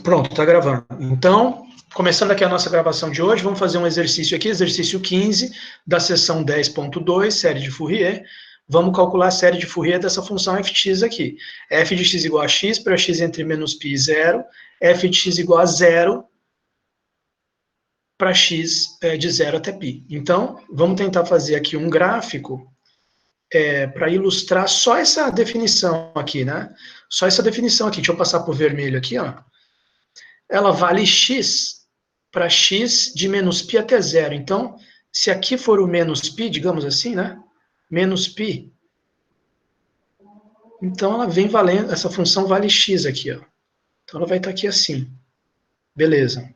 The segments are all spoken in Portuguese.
Pronto, está gravando. Então, começando aqui a nossa gravação de hoje, vamos fazer um exercício aqui, exercício 15, da seção 10.2, série de Fourier. Vamos calcular a série de Fourier dessa função fx aqui. F de x igual a x para x entre menos π e 0, f de x igual a 0 para x de 0 até π. Então, vamos tentar fazer aqui um gráfico para ilustrar só essa definição aqui, né? Só essa definição aqui. Deixa eu passar por vermelho aqui, ó. Ela vale x para x de menos π até 0. Então, se aqui for o menos π, digamos assim, né? Menos π, então ela vem valendo, essa função vale x aqui, ó. Então ela vai estar aqui assim. Beleza.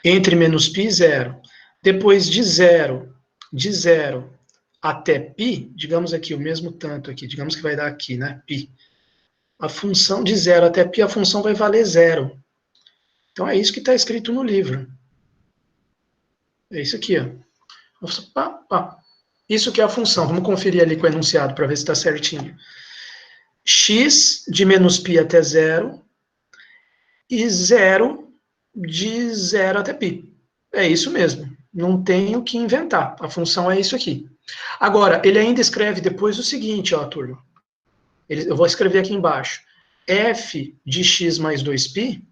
Entre menos π e 0. Depois de 0 até π, digamos aqui, o mesmo tanto aqui, digamos que vai dar aqui, né? Π. A função de 0 até π, a função vai valer 0. Então é isso que está escrito no livro. É isso aqui, ó. Isso que é a função. Vamos conferir ali com o enunciado para ver se está certinho. X de menos π até 0 e 0 de 0 até π. É isso mesmo. Não tem o que inventar. A função é isso aqui. Agora, ele ainda escreve depois o seguinte, ó, turma. Eu vou escrever aqui embaixo. F de x mais 2π,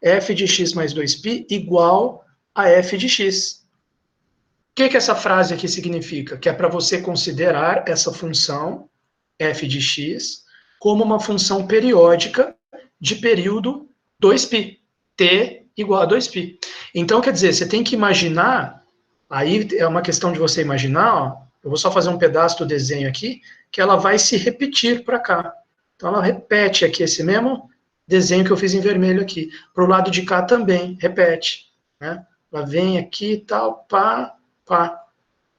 f de x mais 2π igual a f de x. O que essa frase aqui significa? Que é para você considerar essa função, f de x, como uma função periódica de período 2π. T igual a 2π. Então, quer dizer, você tem que imaginar, aí é uma questão de você imaginar, ó, eu vou só fazer um pedaço do desenho aqui, que ela vai se repetir para cá. Então, ela repete aqui esse mesmo desenho que eu fiz em vermelho aqui. Para o lado de cá também, repete. Né? Ela vem aqui e tal, pá.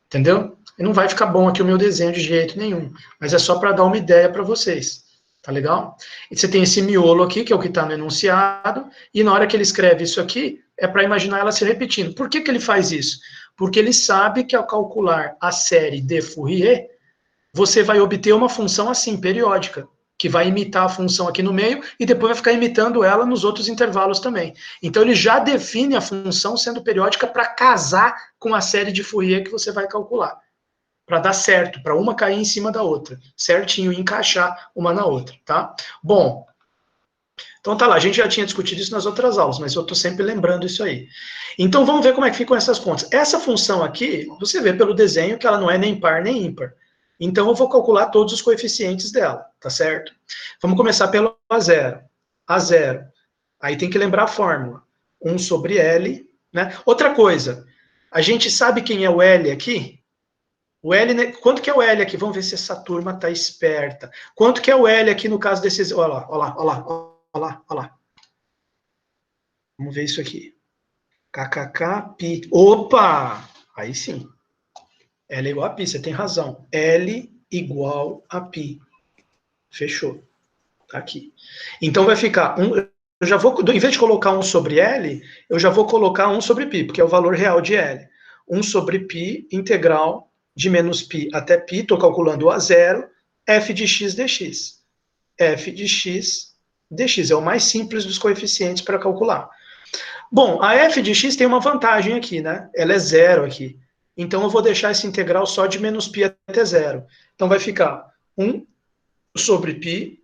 Entendeu? E não vai ficar bom aqui o meu desenho de jeito nenhum. Mas é só para dar uma ideia para vocês. Tá legal? E você tem esse miolo aqui, que é o que está no enunciado, e na hora que ele escreve isso aqui, é para imaginar ela se repetindo. Por que ele faz isso? Porque ele sabe que ao calcular a série de Fourier, você vai obter uma função assim, periódica, que vai imitar a função aqui no meio e depois vai ficar imitando ela nos outros intervalos também. Então ele já define a função sendo periódica para casar com a série de Fourier que você vai calcular. Para dar certo, para uma cair em cima da outra, certinho, encaixar uma na outra, tá? Bom, então tá lá, a gente já tinha discutido isso nas outras aulas, mas eu estou sempre lembrando isso aí. Então vamos ver como é que ficam essas contas. Essa função aqui, você vê pelo desenho que ela não é nem par nem ímpar. Então eu vou calcular todos os coeficientes dela, tá certo? Vamos começar pelo A0. A0. Aí tem que lembrar a fórmula. 1 sobre L, né? Outra coisa, a gente sabe quem é o L aqui? O L, né? Quanto que é o L aqui? Vamos ver se essa turma está esperta. Quanto que é o L aqui no caso desses... Olha lá. Vamos ver isso aqui. KKK, pi. Opa! Aí sim. L igual a pi, você tem razão. L igual a pi. Fechou. Tá aqui. Então vai ficar... eu já vou, em vez de colocar 1 sobre L, eu já vou colocar 1 sobre π, porque é o valor real de L. 1 sobre π, integral de menos π até π, estou calculando o A0, f de x dx. F de x dx é o mais simples dos coeficientes para calcular. Bom, a f de x tem uma vantagem aqui, né? Ela é zero aqui. Então eu vou deixar esse integral só de menos π até zero. Então vai ficar 1 sobre π,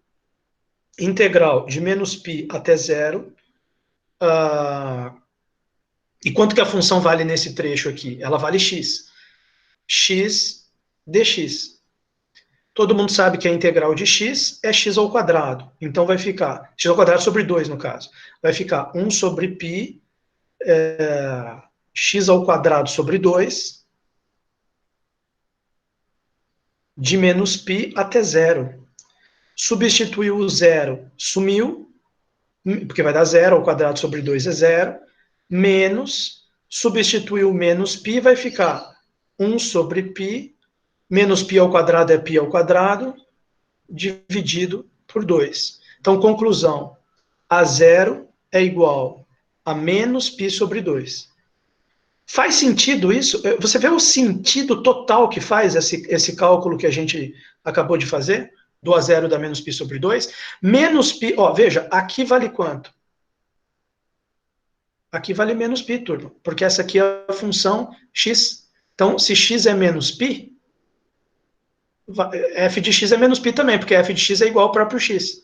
integral de menos π até zero. E quanto que a função vale nesse trecho aqui? Ela vale x. X dx. Todo mundo sabe que a integral de x é x ao quadrado. Então vai ficar, x ao quadrado sobre 2 no caso. Vai ficar 1 sobre π, x ao quadrado sobre 2, de menos π até zero. Substituiu o zero, sumiu, porque vai dar 0 ao quadrado sobre 2 é 0, menos, substituiu o menos π, vai ficar 1 sobre π, menos π ao quadrado é π ao quadrado, dividido por 2. Então, conclusão, A0 é igual a menos π sobre 2. Faz sentido isso? Você vê o sentido total que faz esse cálculo que a gente acabou de fazer? Do a zero dá menos π sobre 2. Menos π, ó, veja, aqui vale quanto? Aqui vale menos π, turma, porque essa aqui é a função x. Então, se x é menos π, f de x é menos π também, porque f de x é igual ao próprio x.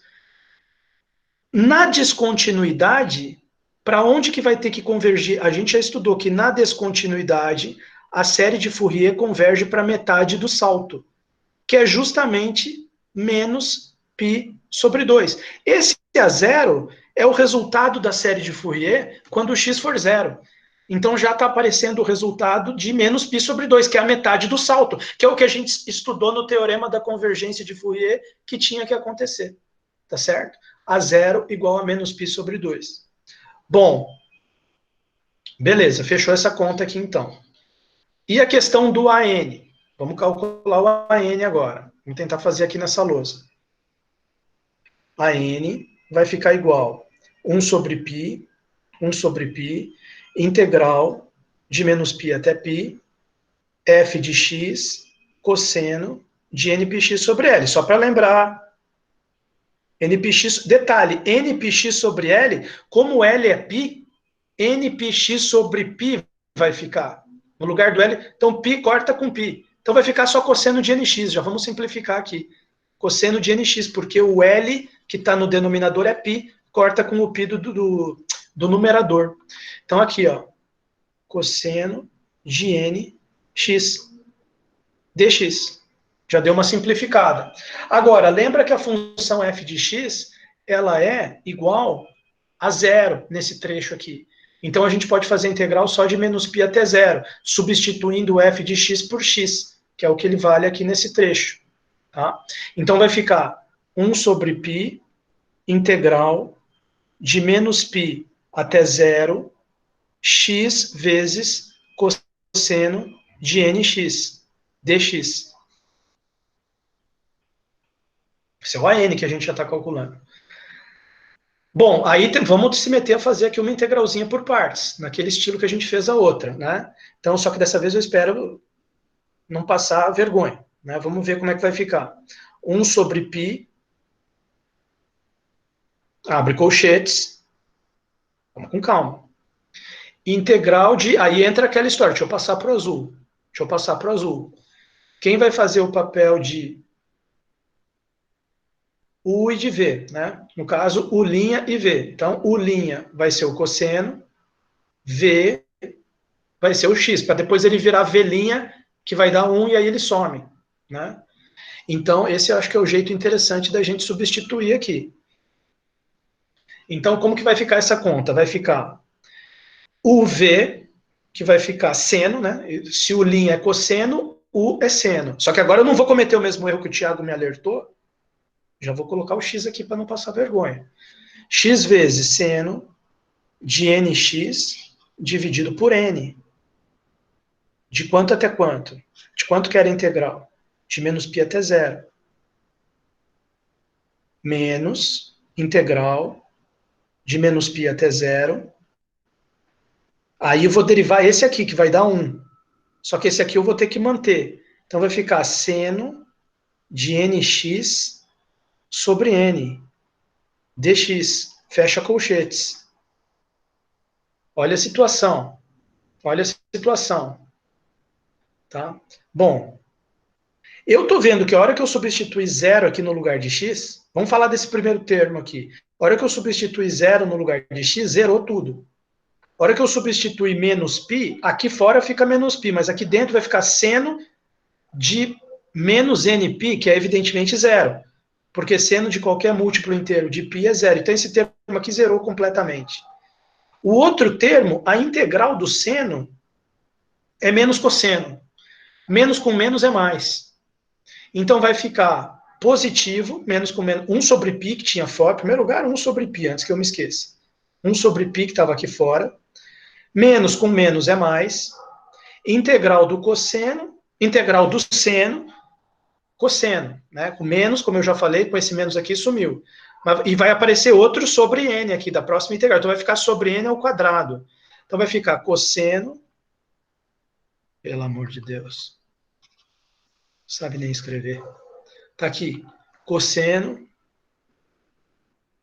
Na descontinuidade, para onde que vai ter que convergir? A gente já estudou que na descontinuidade, a série de Fourier converge para metade do salto, que é justamente menos π sobre 2. Esse a zero é o resultado da série de Fourier quando o x for zero. Então já está aparecendo o resultado de menos π sobre 2, que é a metade do salto, que é o que a gente estudou no teorema da convergência de Fourier, que tinha que acontecer. Tá certo? A zero igual a menos π sobre 2. Bom, beleza, fechou essa conta aqui então. E a questão do AN? Vamos calcular o AN agora. Vamos tentar fazer aqui nessa lousa. AN vai ficar igual 1 sobre π, 1 sobre π, integral de menos π até π, f de x, cosseno de npx sobre L. Só para lembrar, npx, detalhe, npx sobre L, como L é π, npx sobre π vai ficar. No lugar do L, então π corta com π. Então vai ficar só cosseno de nx, já vamos simplificar aqui. Cosseno de nx, porque o L que está no denominador é π, corta com o π do numerador. Então aqui, ó, cosseno de nx dx. Já deu uma simplificada. Agora, lembra que a função f de x, ela é igual a zero nesse trecho aqui. Então, a gente pode fazer a integral só de menos π até zero, substituindo o f de x por x, que é o que ele vale aqui nesse trecho. Tá? Então, vai ficar 1 sobre π, integral de menos π até zero, x vezes cosseno de nx, dx. Esse é o AN que a gente já está calculando. Bom, aí vamos se meter a fazer aqui uma integralzinha por partes, naquele estilo que a gente fez a outra, né? Então, só que dessa vez eu espero não passar vergonha, né? Vamos ver como é que vai ficar. 1 sobre π, abre colchetes, vamos com calma. Integral de, aí entra aquela história, deixa eu passar para o azul. Deixa eu passar para o azul. Quem vai fazer o papel de U e de V, né? No caso, U' e V. Então, U' vai ser o cosseno, V vai ser o X, para depois ele virar V', que vai dar 1 e aí ele some, né? Então, esse eu acho que é o jeito interessante da gente substituir aqui. Então, como que vai ficar essa conta? Vai ficar o V, que vai ficar seno, né? Se o linha é cosseno, U é seno. Só que agora eu não vou cometer o mesmo erro que o Thiago me alertou. Já vou colocar o X aqui para não passar vergonha. X vezes seno de nx dividido por n. De quanto até quanto? De quanto que era a integral? De menos π até zero. Menos integral de menos π até zero. Aí eu vou derivar esse aqui, que vai dar 1. Só que esse aqui eu vou ter que manter. Então vai ficar seno de nx sobre n. dx. Fecha colchetes. Olha a situação. Olha a situação. Tá? Bom, eu estou vendo que a hora que eu substituir zero aqui no lugar de x, vamos falar desse primeiro termo aqui. A hora que eu substituir zero no lugar de x, zerou tudo. A hora que eu substituir menos π, aqui fora fica menos π, mas aqui dentro vai ficar seno de menos nπ, que é evidentemente zero. Porque seno de qualquer múltiplo inteiro de π é zero. Então esse termo aqui zerou completamente. O outro termo, a integral do seno, é menos cosseno. Menos com menos é mais. Então vai ficar positivo, menos com menos, 1 sobre π que tinha fora, em primeiro lugar, 1 sobre π, antes que eu me esqueça. 1 sobre π que estava aqui fora, menos com menos é mais, integral do cosseno, integral do seno, cosseno, né? Com menos, como eu já falei, com esse menos aqui sumiu. E vai aparecer outro sobre n aqui, da próxima integral. Então vai ficar sobre n ao quadrado. Então vai ficar cosseno, pelo amor de Deus, sabe nem escrever. Tá aqui, cosseno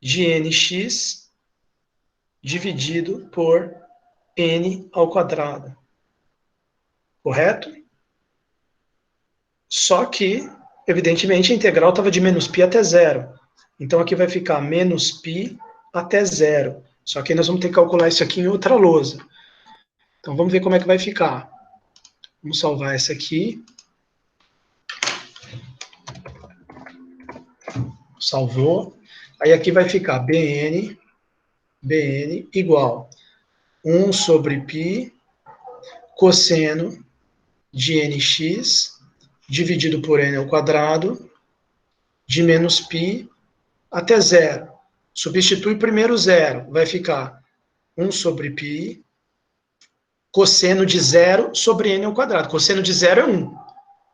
de nx dividido por n ao quadrado. Correto? Só que, evidentemente, a integral estava de menos π até zero. Então, aqui vai ficar menos π até zero. Só que nós vamos ter que calcular isso aqui em outra lousa. Então, vamos ver como é que vai ficar. Vamos salvar essa aqui. Salvou. Aí aqui vai ficar bn igual 1 sobre π cosseno de nx dividido por n ao quadrado de menos π até zero. Substitui primeiro zero. Vai ficar 1 sobre π cosseno de zero sobre n ao quadrado. Cosseno de zero é 1.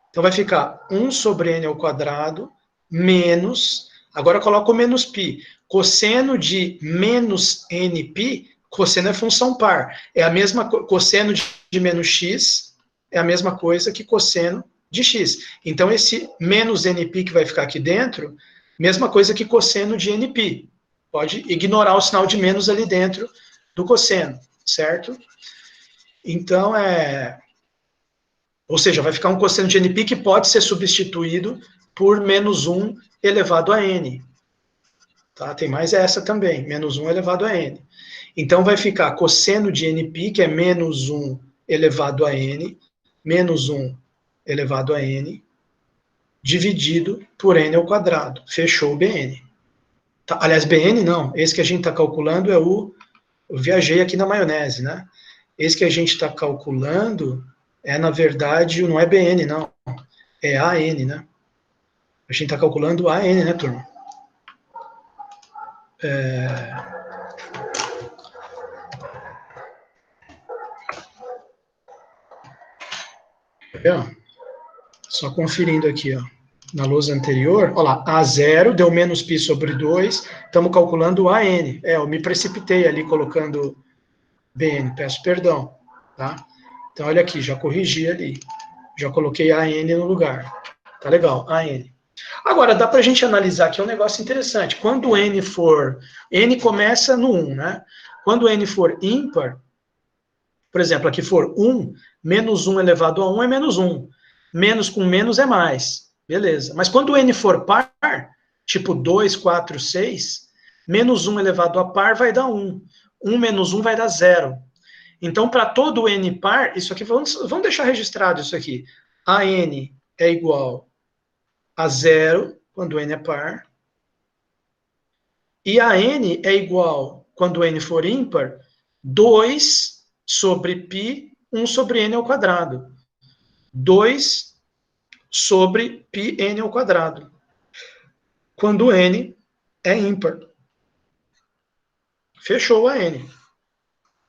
Então vai ficar 1 sobre n ao quadrado menos, agora coloca o menos π. Cosseno de menos nπ, cosseno é função par. É a mesma cosseno de menos x é a mesma coisa que cosseno de x. Então esse menos nπ que vai ficar aqui dentro, mesma coisa que cosseno de nπ. Pode ignorar o sinal de menos ali dentro do cosseno, certo? Então ou seja, vai ficar um cosseno de nπ que pode ser substituído por menos 1 elevado a n. Tá? Tem mais essa também, menos 1 elevado a n. Então, vai ficar cosseno de nπ, que é menos 1 elevado a n, menos 1 elevado a n, dividido por n ao quadrado. Fechou o bn. Tá? Aliás, bn não, esse que a gente está calculando é o... Eu viajei aqui na maionese, né? Esse que a gente está calculando na verdade, não é bn, não. É an, né? A gente está calculando an, né, turma? Só conferindo aqui, ó. Na lousa anterior, olha lá, A0 deu menos π sobre 2, estamos calculando AN. Eu me precipitei ali colocando BN, peço perdão, tá? Então, olha aqui, já corrigi ali. Já coloquei AN no lugar. Tá legal, AN. Agora, dá para a gente analisar aqui um negócio interessante. Quando N for... N começa no 1, né? Quando N for ímpar, por exemplo, aqui for 1, menos 1 elevado a 1 é menos 1. Menos com menos é mais. Beleza. Mas quando N for par, tipo 2, 4, 6, menos 1 elevado a par vai dar 1. 1 menos 1 vai dar 0. Então, para todo N par, isso aqui, vamos deixar registrado isso aqui. A N é igual a 0, quando N é par. E a N é igual, quando N for ímpar, 2 sobre π, 1 sobre N ao quadrado. 2 sobre πn ao quadrado, quando n é ímpar. Fechou a n.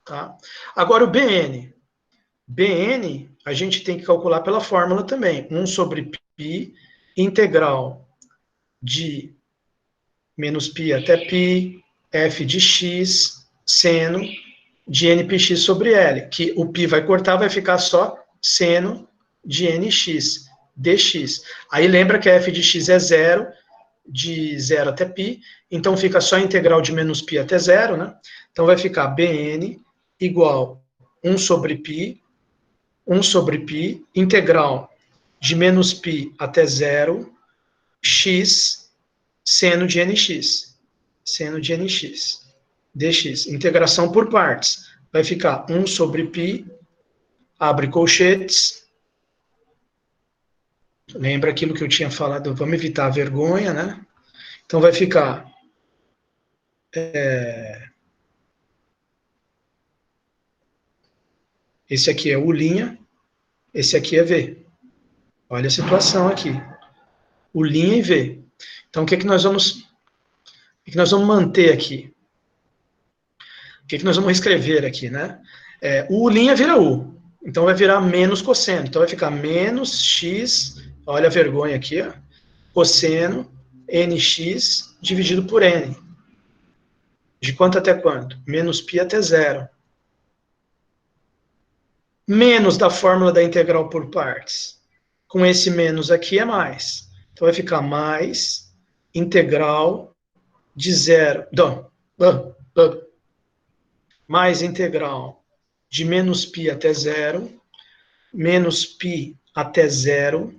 Tá? Agora o bn. bn, a gente tem que calcular pela fórmula também. 1 sobre π, integral de menos π até π, f de x, seno de nπx sobre L, que o π vai cortar, vai ficar só seno de nx. dx. Aí lembra que a f de x é 0, de 0 até π, então fica só a integral de menos π até 0, né? Então vai ficar bn igual 1 sobre π, integral de menos π até 0, x, seno de nx. Seno de nx. dx. Integração por partes. Vai ficar 1 sobre π, abre colchetes. Lembra aquilo que eu tinha falado, vamos evitar a vergonha, né? Então vai ficar... Esse aqui é U', esse aqui é V. Olha a situação aqui. U' e V. Então o que nós vamos manter aqui? O que nós vamos escrever aqui, né? U' vira U. Então vai virar menos cosseno. Então vai ficar menos x... Olha a vergonha aqui, ó. Cosseno nx dividido por n. De quanto até quanto? Menos π até 0. Menos da fórmula da integral por partes. Com esse menos aqui é mais. Então vai ficar mais integral de 0, mais integral de menos π até 0, menos π até 0.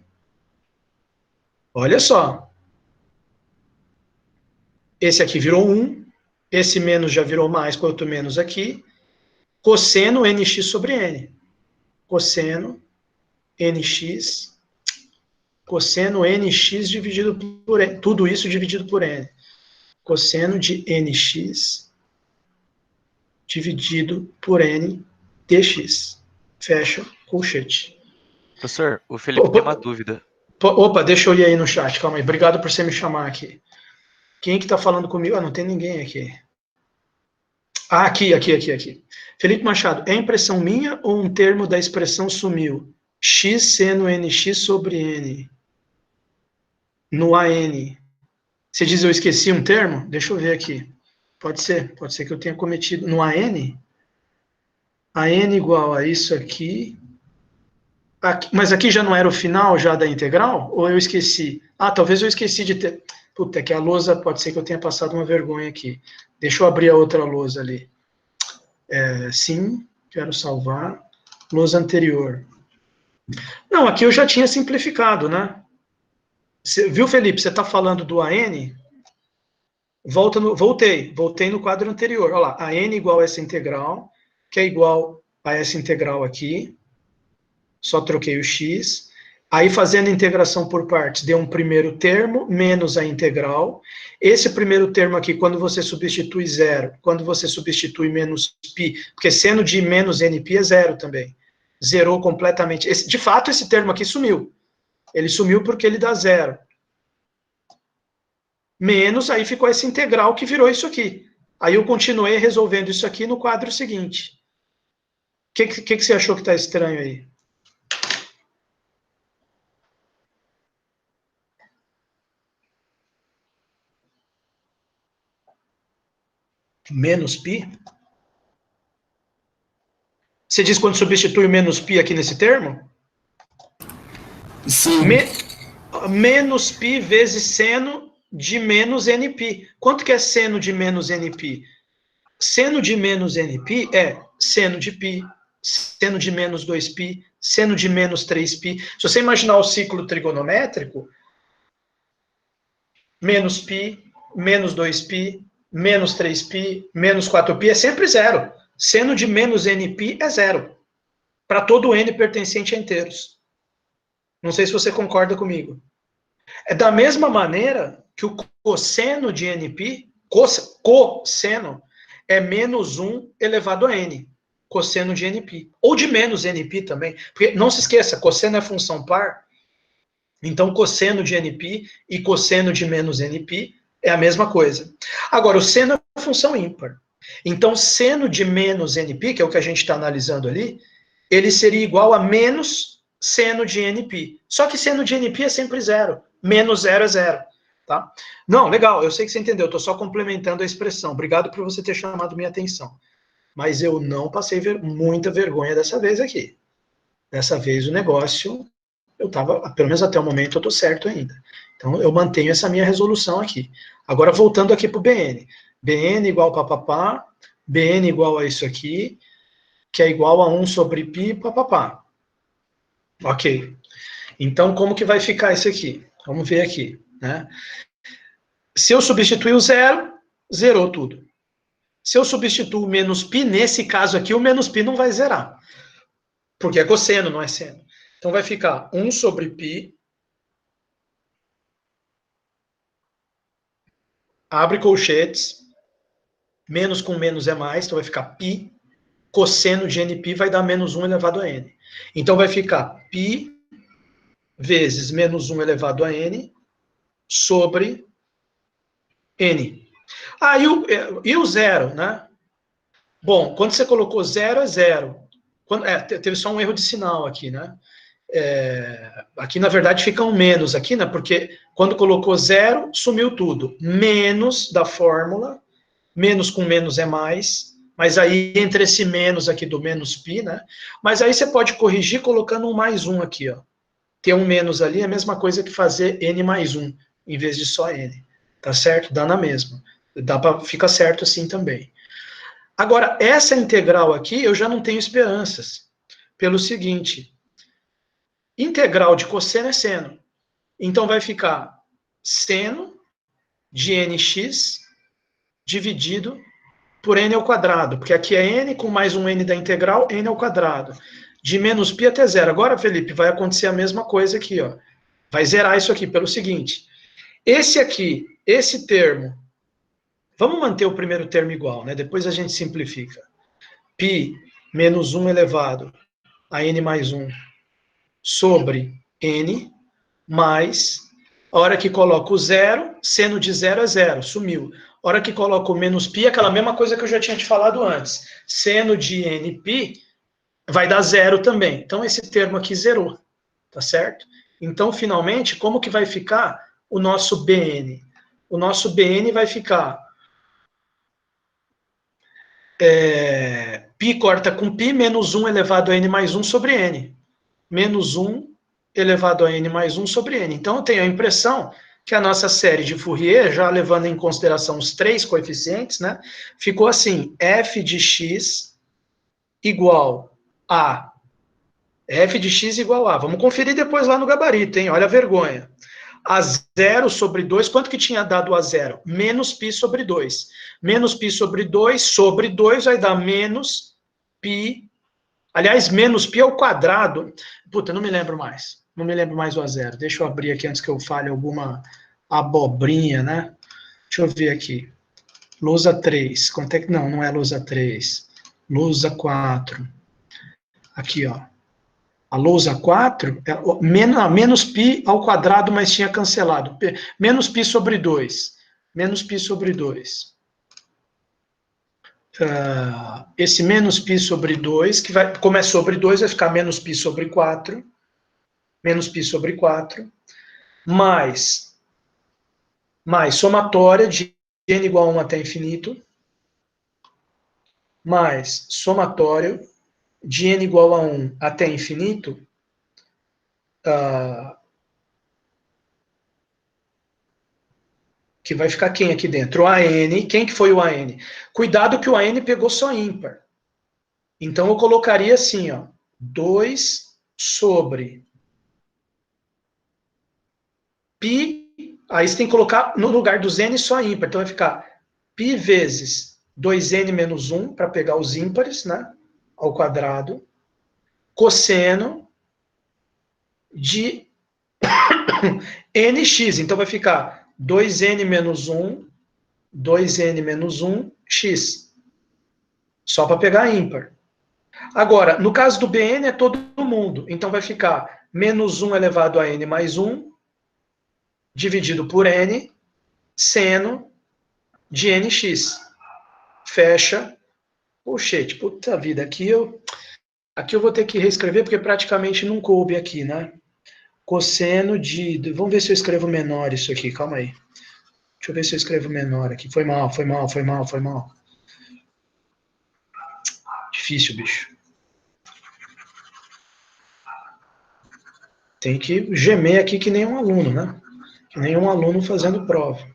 Olha só. Esse aqui virou 1, esse menos já virou mais, quanto menos aqui. Cosseno nx sobre n. Cosseno nx dividido por n. Tudo isso dividido por n. Cosseno de nx dividido por n dx. Fecha colchete. Professor, o Felipe tem uma dúvida. Opa, deixa eu ir aí no chat, calma aí. Obrigado por você me chamar aqui. Quem que tá falando comigo? Ah, não tem ninguém aqui. Ah, aqui. Felipe Machado, é impressão minha ou um termo da expressão sumiu? X seno nx sobre n. No AN. Você diz eu esqueci um termo? Deixa eu ver aqui. Pode ser que eu tenha cometido. No AN? AN igual a isso aqui. Mas aqui já não era o final já da integral? Ou eu esqueci? Ah, talvez eu esqueci de ter... Puta, é que a lousa, pode ser que eu tenha passado uma vergonha aqui. Deixa eu abrir a outra lousa ali. Sim, quero salvar. Lousa anterior. Não, aqui eu já tinha simplificado, né? Viu, Felipe? Você está falando do AN? Voltei no quadro anterior. Olha lá, AN igual a essa integral, que é igual a essa integral aqui. Só troquei o x. Aí, fazendo a integração por partes, deu um primeiro termo, menos a integral. Esse primeiro termo aqui, quando você substitui zero, quando você substitui menos π, porque seno de menos nπ é zero também. Zerou completamente. De fato, esse termo aqui sumiu. Ele sumiu porque ele dá zero. Menos, aí ficou essa integral que virou isso aqui. Aí eu continuei resolvendo isso aqui no quadro seguinte. O que você achou que está estranho aí? Menos π? Você diz quando substitui o menos π aqui nesse termo? Sim. Menos π vezes seno de menos nπ. Quanto que é seno de menos nπ? Seno de menos nπ é seno de π, seno de menos 2π, seno de menos 3π. Se você imaginar o ciclo trigonométrico, menos π, menos 2π, menos 3π, menos 4π é sempre zero. Seno de menos nπ é zero. Para todo n pertencente a inteiros. Não sei se você concorda comigo. É da mesma maneira que o cosseno de nπ, cosseno, é menos 1 elevado a n. Cosseno de nπ. Ou de menos nπ também. Porque, não se esqueça, cosseno é função par. Então, cosseno de nπ e cosseno de menos nπ é a mesma coisa. Agora, o seno é função ímpar. Então, seno de menos nπ, que é o que a gente está analisando ali, ele seria igual a menos seno de nπ. Só que seno de nπ é sempre zero. Menos zero é zero. Tá? Não, legal, eu sei que você entendeu. Estou só complementando a expressão. Obrigado por você ter chamado minha atenção. Mas eu não passei muita vergonha dessa vez aqui. Dessa vez o negócio, eu estava, pelo menos até o momento, eu estou certo ainda. Então, eu mantenho essa minha resolução aqui. Agora, voltando aqui para o BN. BN igual papapá, BN igual a isso aqui, que é igual a 1 sobre π, papapá. Ok. Então, como que vai ficar isso aqui? Vamos ver aqui, né? Se eu substituir o zero, zerou tudo. Se eu substituir o menos π, nesse caso aqui, o menos π não vai zerar. Porque é cosseno, não é seno. Então, vai ficar 1 sobre π, abre colchetes, menos com menos é mais, então vai ficar π, cosseno de nπ vai dar menos 1 elevado a n. Então, vai ficar π vezes menos 1 elevado a n sobre n. Ah, e o zero, né? Bom, quando você colocou zero, é zero. Teve só um erro de sinal aqui, né? Aqui, na verdade, fica um menos aqui, né? Porque quando colocou zero, sumiu tudo. Menos da fórmula, menos com menos é mais, mas aí entre esse menos aqui do menos π, né? Mas aí você pode corrigir colocando um mais um aqui, ó. Ter um menos ali é a mesma coisa que fazer n mais 1, em vez de só n. tá certo? Dá na mesma. Fica certo assim também. Agora, essa integral aqui, eu já não tenho esperanças. Pelo seguinte, integral de cosseno é seno. Então, vai ficar seno de nx dividido por n ao quadrado, porque aqui é n com mais um n da integral, n ao quadrado. De menos π até zero. Agora, Felipe, vai acontecer a mesma coisa aqui, ó. Vai zerar isso aqui pelo seguinte. Esse aqui, esse termo, vamos manter o primeiro termo igual, né? Depois a gente simplifica. π menos 1 elevado a n mais 1 sobre n, mais, a hora que coloco o zero, seno de zero é zero, sumiu. A hora que coloco o menos π, aquela mesma coisa que eu já tinha te falado antes. Seno de nπ vai dar zero também. Então, esse termo aqui zerou, tá certo? Então, finalmente, como que vai ficar o nosso Bn? O nosso Bn vai ficar π corta com π, menos 1 elevado a n mais 1 sobre n. Menos 1 elevado a n mais 1 sobre n. Então, eu tenho a impressão que a nossa série de Fourier, já levando em consideração os 3 coeficientes, né, ficou assim, f de x igual a... f de x igual a... Vamos conferir depois lá no gabarito, hein? Olha a vergonha. A 0 sobre 2, quanto que tinha dado a 0? Menos π sobre 2. Menos π sobre 2 sobre 2 vai dar menos π. Aliás, menos π ao quadrado. Puta, não me lembro mais. Não me lembro mais do a 0. Deixa eu abrir aqui antes que eu fale alguma abobrinha, né? Deixa eu ver aqui. Lousa 3. Quanto é que... Não, não é lousa 3. Lousa 4. Aqui, ó. A lousa 4, menos π ao quadrado, mas tinha cancelado. Menos π sobre 2. Menos π sobre 2. Esse menos π sobre 2, que vai, como é sobre 2, vai ficar menos π sobre 4. Menos π sobre 4. Mais somatória de n igual a 1 até infinito. Mais somatório de n igual a 1 até infinito, que vai ficar quem aqui dentro? O AN. Quem que foi o AN? Cuidado que o AN pegou só ímpar. Então, eu colocaria assim, ó, 2 sobre π, aí você tem que colocar no lugar dos n só ímpar. Então, vai ficar π vezes 2n menos 1, para pegar os ímpares, né, ao quadrado, cosseno de nx. Então, vai ficar 2n menos 1, 2n menos 1, x. Só para pegar ímpar. Agora, no caso do Bn é todo mundo. Então, vai ficar menos 1 elevado a n mais 1, dividido por n, seno de nx. Fecha colchete. Puta vida, aqui eu vou ter que reescrever, porque praticamente não coube aqui, né? Cosseno de... Vamos ver se eu escrevo menor isso aqui, calma aí. Deixa eu ver se eu escrevo menor aqui. Foi mal. Difícil, bicho. Tem que gemer aqui que nem um aluno, né? Que nem um aluno fazendo prova.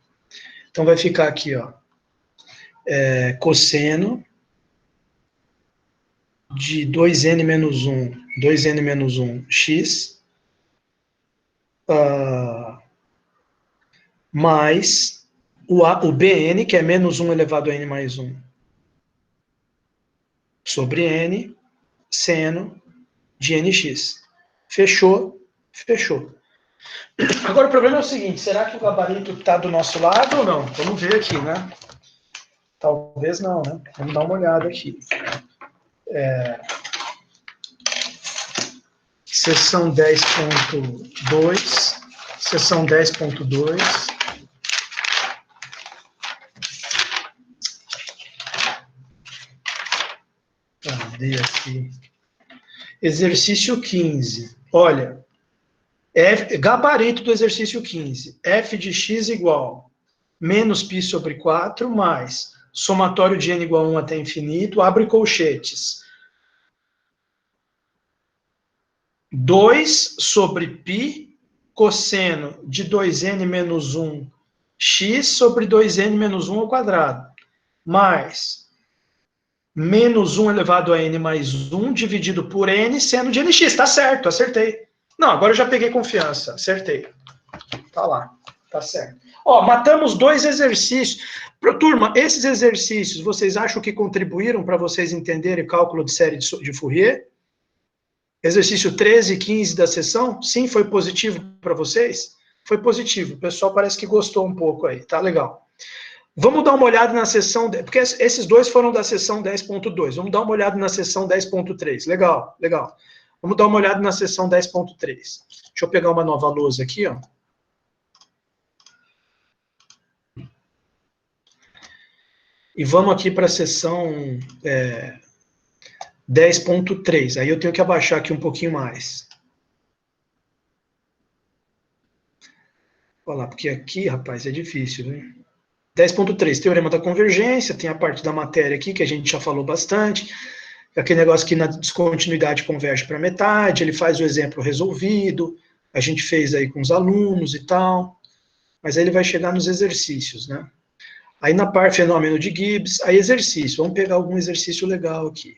Então, vai ficar aqui, ó. Cosseno de 2n menos 1, x, mais o Bn, que é menos 1 elevado a n mais 1, sobre n, seno de nx. Fechou. Agora, o problema é o seguinte, será que o gabarito está do nosso lado ou não? Vamos ver aqui, né? Talvez não, né? Vamos dar uma olhada aqui. Seção 10.2, seção 10.2. Cadê aqui? Exercício 15. Olha, gabarito do exercício 15. F de x igual menos π sobre 4 mais somatório de n igual a 1 até infinito, abre colchetes. 2 sobre π, cosseno de 2n menos 1 x sobre 2n menos 1 ao quadrado, mais menos 1 elevado a n mais 1 dividido por n seno de nx. Tá certo, acertei. Não, agora eu já peguei confiança, acertei. Tá lá, tá certo. Ó, matamos 2 exercícios. Turma, esses exercícios, vocês acham que contribuíram para vocês entenderem cálculo de série de Fourier? Exercício 13 e 15 da sessão? Sim, foi positivo para vocês? Foi positivo. O pessoal parece que gostou um pouco aí, tá legal. Vamos dar uma olhada na sessão, porque esses dois foram da sessão 10.2. Vamos dar uma olhada na sessão 10.3. Legal, legal. Vamos dar uma olhada na sessão 10.3. Deixa eu pegar uma nova lousa aqui, ó. E vamos aqui para a sessão 10.3. Aí eu tenho que abaixar aqui um pouquinho mais. Olha lá, porque aqui, rapaz, é difícil, né? 10.3, teorema da convergência, tem a parte da matéria aqui que a gente já falou bastante, aquele negócio que na descontinuidade converge para metade, ele faz o exemplo resolvido, a gente fez aí com os alunos e tal, mas aí ele vai chegar nos exercícios, né? Aí na parte fenômeno de Gibbs, aí exercício, vamos pegar algum exercício legal aqui.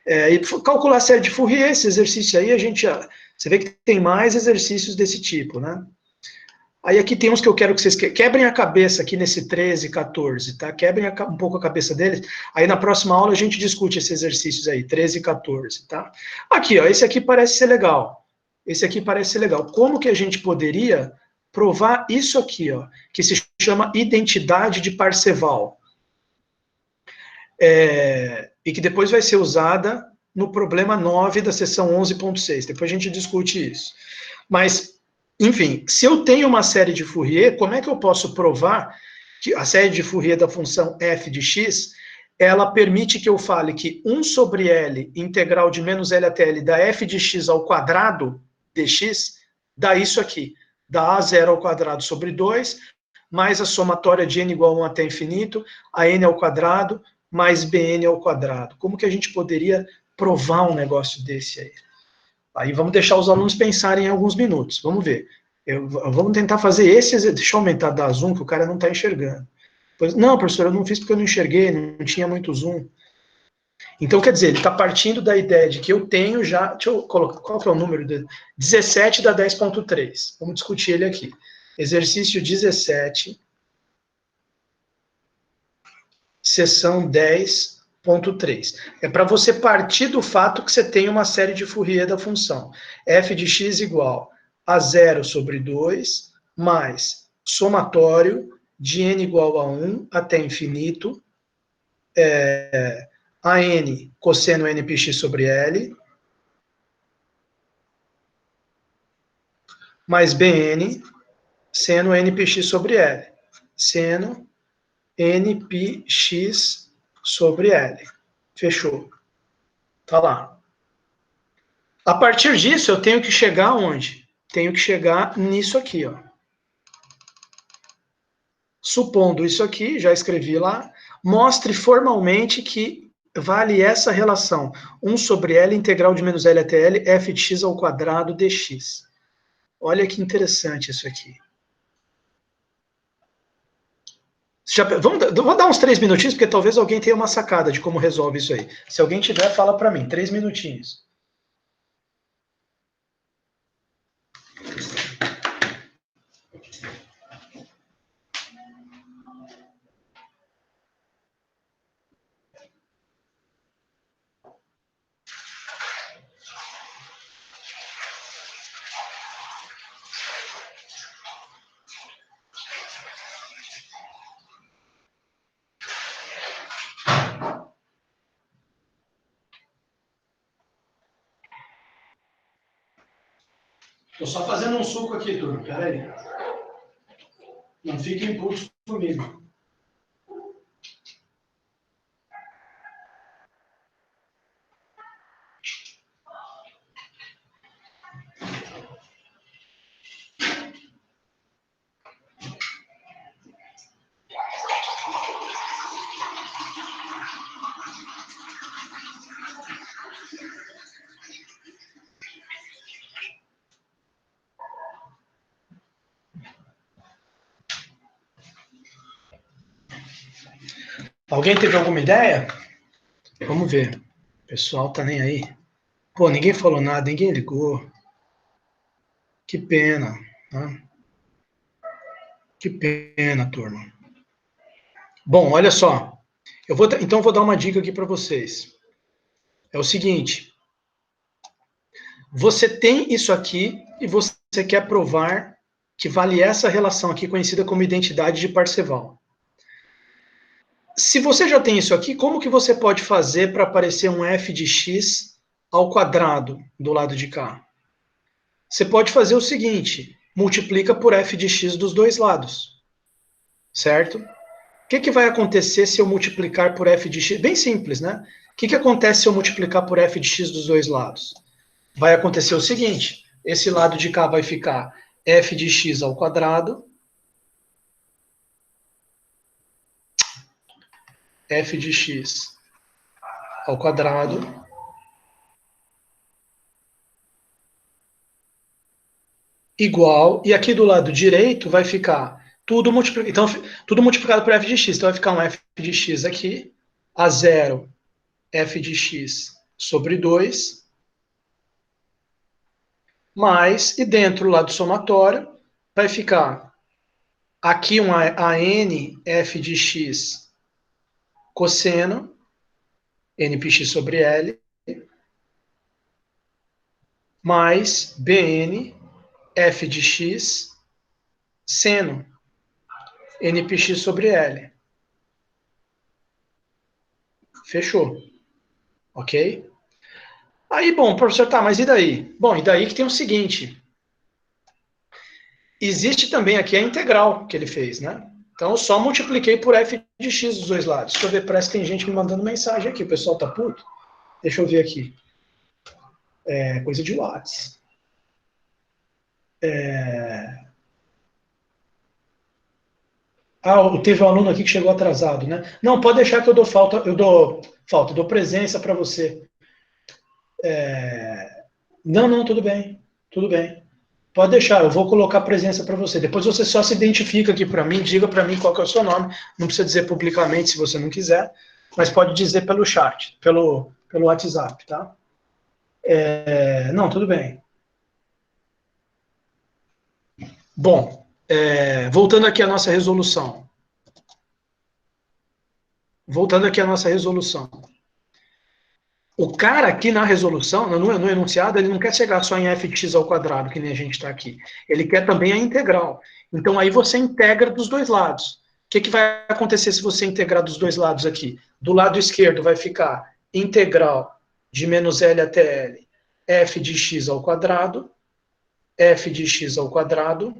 E calcular a série de Fourier, esse exercício aí, você vê que tem mais exercícios desse tipo, né? Aí aqui tem uns que eu quero que vocês quebrem a cabeça aqui nesse 13 e 14, tá? Quebrem um pouco a cabeça deles. Aí na próxima aula a gente discute esses exercícios aí, 13 e 14, tá? Aqui, ó, esse aqui parece ser legal. Esse aqui parece ser legal. Como que a gente poderia provar isso aqui, ó, que se chama identidade de Parseval? E que depois vai ser usada no problema 9 da seção 11.6. Depois a gente discute isso. Mas enfim, se eu tenho uma série de Fourier, como é que eu posso provar que a série de Fourier da função f de x, ela permite que eu fale que 1 sobre L, integral de menos L até L, da f de x ao quadrado dx, dá isso aqui, dá a zero ao quadrado sobre 2, mais a somatória de n igual a 1 até infinito, a n ao quadrado, mais bn ao quadrado. Como que a gente poderia provar um negócio desse aí? Aí vamos deixar os alunos pensarem em alguns minutos. Vamos ver. Vamos tentar fazer esse. Deixa eu aumentar da zoom, que o cara não está enxergando. Não, professor, eu não fiz porque eu não enxerguei, não tinha muito zoom. Então, quer dizer, ele está partindo da ideia de que eu tenho já. Deixa eu colocar. Qual que é o número? 17 da 10.3. Vamos discutir ele aqui. Exercício 17, seção 10.3. É para você partir do fato que você tem uma série de Fourier da função f de x igual a 0 sobre 2, mais somatório de n igual a 1 até infinito, a n cosseno npx sobre L, mais bn seno npx sobre L. Seno npx sobre L. Fechou. Tá lá. A partir disso, eu tenho que chegar onde? Tenho que chegar nisso aqui, ó. Supondo isso aqui, já escrevi lá, mostre formalmente que vale essa relação. 1 sobre L, integral de menos L até L, f de x ao quadrado dx. Olha que interessante isso aqui. Vou dar uns 3 minutinhos, porque talvez alguém tenha uma sacada de como resolve isso aí. Se alguém tiver, fala para mim. 3 minutinhos. Estou só fazendo um suco aqui, turma. Pera aí. Não fiquem putos comigo. Alguém teve alguma ideia? Vamos ver. O pessoal tá nem aí. Pô, ninguém falou nada, ninguém ligou. Que pena, né? Que pena, turma. Bom, olha só. Então eu vou dar uma dica aqui para vocês. É o seguinte: você tem isso aqui e você quer provar que vale essa relação aqui conhecida como identidade de Parseval. Se você já tem isso aqui, como que você pode fazer para aparecer um f de x ao quadrado do lado de cá? Você pode fazer o seguinte: multiplica por f de x dos dois lados, certo? O que vai acontecer se eu multiplicar por f de x? Bem simples, né? O que acontece se eu multiplicar por f de x dos dois lados? Vai acontecer o seguinte: esse lado de cá vai ficar f de x ao quadrado, f de x ao quadrado, igual, e aqui do lado direito vai ficar tudo multiplicado, então, tudo multiplicado por f de x, então vai ficar um f de x aqui, a zero, f de x sobre 2, mais, e dentro do lado somatório, vai ficar aqui a n f de x cosseno, npx sobre L, mais bn f de x seno, npx sobre L. Fechou. Ok? Aí, bom, professor, tá, mas e daí? Bom, e daí que tem o seguinte. Existe também aqui a integral que ele fez, né? Então, eu só multipliquei por f de x dos dois lados. Deixa eu ver, parece que tem gente me mandando mensagem aqui. O pessoal tá puto? Deixa eu ver aqui. É coisa de WhatsApp. Teve um aluno aqui que chegou atrasado, né? Não, pode deixar que eu dou presença para você. Não, tudo bem, tudo bem. Pode deixar, eu vou colocar presença para você. Depois você só se identifica aqui para mim, diga para mim qual que é o seu nome. Não precisa dizer publicamente se você não quiser, mas pode dizer pelo chat, pelo WhatsApp, tá? Não, tudo bem. Bom, voltando aqui à nossa resolução. Voltando aqui à nossa resolução. O cara aqui na resolução, no enunciado, ele não quer chegar só em f de x ao quadrado, que nem a gente está aqui. Ele quer também a integral. Então, aí você integra dos dois lados. O que vai acontecer se você integrar dos dois lados aqui? Do lado esquerdo vai ficar integral de menos L até L, f de x ao quadrado, f de x ao quadrado,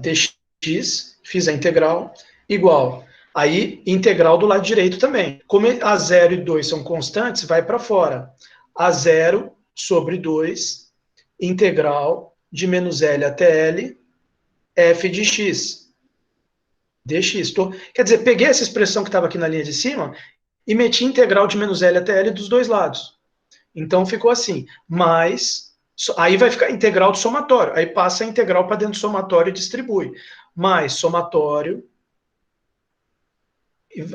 dx, fiz a integral, igual. Aí, integral do lado direito também. Como a 0 e 2 são constantes, vai para fora. A 0 sobre 2, integral de menos L até L, f de x, dx. Quer dizer, peguei essa expressão que estava aqui na linha de cima e meti integral de menos L até L dos dois lados. Então, ficou assim. Mais, aí vai ficar integral do somatório. Aí passa a integral para dentro do somatório e distribui. Mais somatório,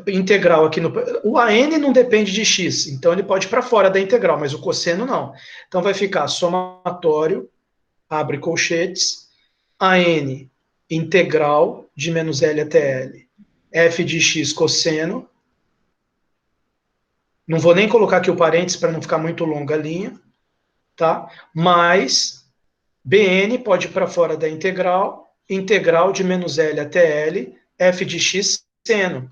integral aqui no... O AN não depende de x, então ele pode ir para fora da integral, mas o cosseno não. Então vai ficar somatório, abre colchetes, AN integral de menos L até L, f de x cosseno, não vou nem colocar aqui o parênteses para não ficar muito longa a linha, tá? Mais BN pode ir para fora da integral, integral de menos L até L, f de x seno.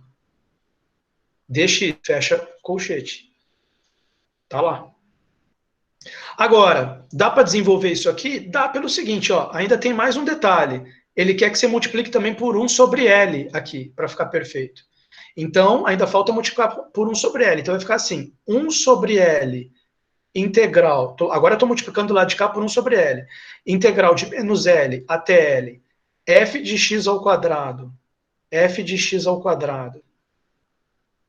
Dx, fecha colchete. Tá lá. Agora, dá para desenvolver isso aqui? Dá pelo seguinte, ó, ainda tem mais um detalhe. Ele quer que você multiplique também por 1 sobre L aqui, para ficar perfeito. Então, ainda falta multiplicar por 1 sobre L. Então, vai ficar assim, 1 sobre L, integral, agora eu estou multiplicando do lado de cá por 1 sobre L, integral de menos L até L, f de x ao quadrado, f de x ao quadrado,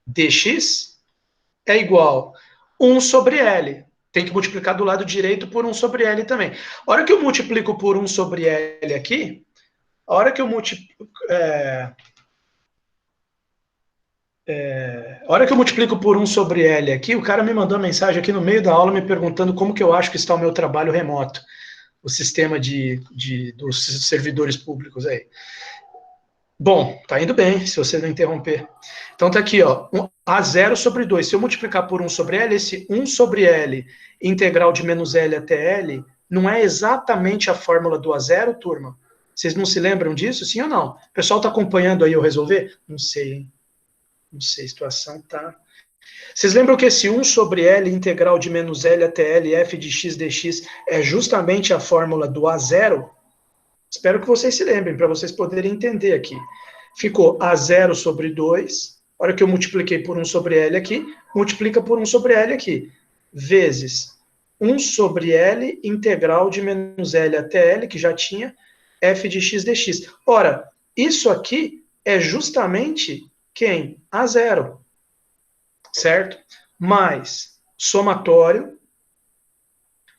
dx é igual a 1 sobre L. Tem que multiplicar do lado direito por 1 sobre L também. A hora que eu multiplico por 1 sobre L aqui, A hora que eu a hora que eu multiplico por 1 sobre L aqui, o cara me mandou uma mensagem aqui no meio da aula me perguntando como que eu acho que está o meu trabalho remoto, o sistema dos servidores públicos aí. Bom, tá indo bem, se você não interromper. Então tá aqui, ó, A0 sobre 2. Se eu multiplicar por 1 sobre L, esse 1 sobre L integral de menos L até L não é exatamente a fórmula do A0, turma? Vocês não se lembram disso, sim ou não? O pessoal tá acompanhando aí eu resolver? Não sei, hein? Não sei, a situação tá... Vocês lembram que esse 1 sobre L integral de menos L até L f de x dx é justamente a fórmula do A0? Espero que vocês se lembrem, para vocês poderem entender aqui. Ficou A0 sobre 2, a hora que eu multipliquei por 1 sobre L aqui, multiplica por 1 sobre L aqui, vezes 1 sobre L integral de menos L até L, que já tinha, f de x dx. Ora, isso aqui é justamente quem? A0, certo? Mais somatório,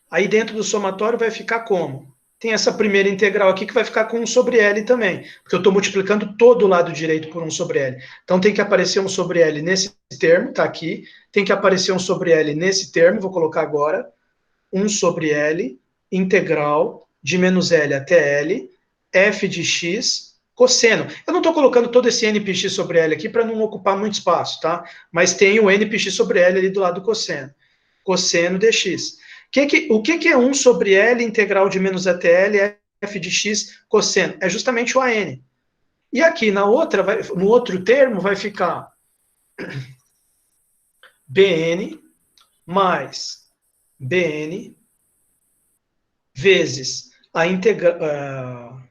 aí dentro do somatório vai ficar como? Tem essa primeira integral aqui que vai ficar com 1 sobre L também, porque eu estou multiplicando todo o lado direito por 1 sobre L. Então tem que aparecer 1 sobre L nesse termo, está aqui. Tem que aparecer 1 sobre L nesse termo, vou colocar agora. 1 sobre L, integral de menos L até L, f de x, cosseno. Eu não estou colocando todo esse npx sobre L aqui para não ocupar muito espaço, tá? Mas tem o npx sobre L ali do lado do cosseno. Cosseno dx. O que é 1 sobre L integral de menos até L, f de x, cosseno? É justamente o AN. E aqui no outro termo vai ficar BN mais BN vezes a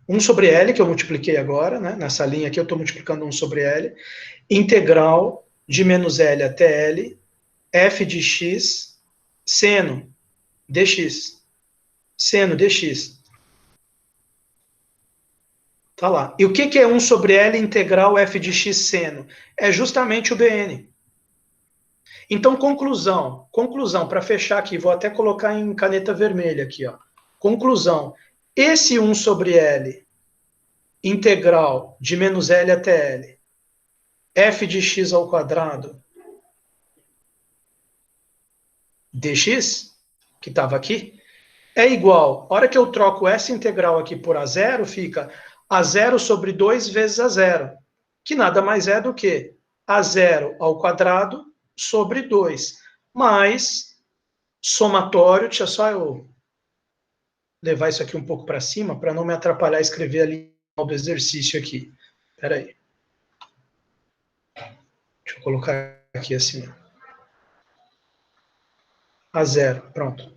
1 sobre L, que eu multipliquei agora, né? Nessa linha aqui eu estou multiplicando 1 sobre L, integral de menos L até L, f de x, seno dx. Seno dx. Tá lá. E o que é 1 sobre L integral f de x seno? É justamente o BN. Então, conclusão, para fechar aqui, vou até colocar em caneta vermelha aqui, ó. Conclusão, esse 1 sobre L integral de menos L até L, f de x ao quadrado dx, que estava aqui, é igual, a hora que eu troco essa integral aqui por A0, fica A0 sobre 2 vezes A0, que nada mais é do que A0 ao quadrado sobre 2, mais somatório, deixa só eu levar isso aqui um pouco para cima, para não me atrapalhar escrever ali do exercício aqui. Espera aí. Deixa eu colocar aqui assim. A0, pronto.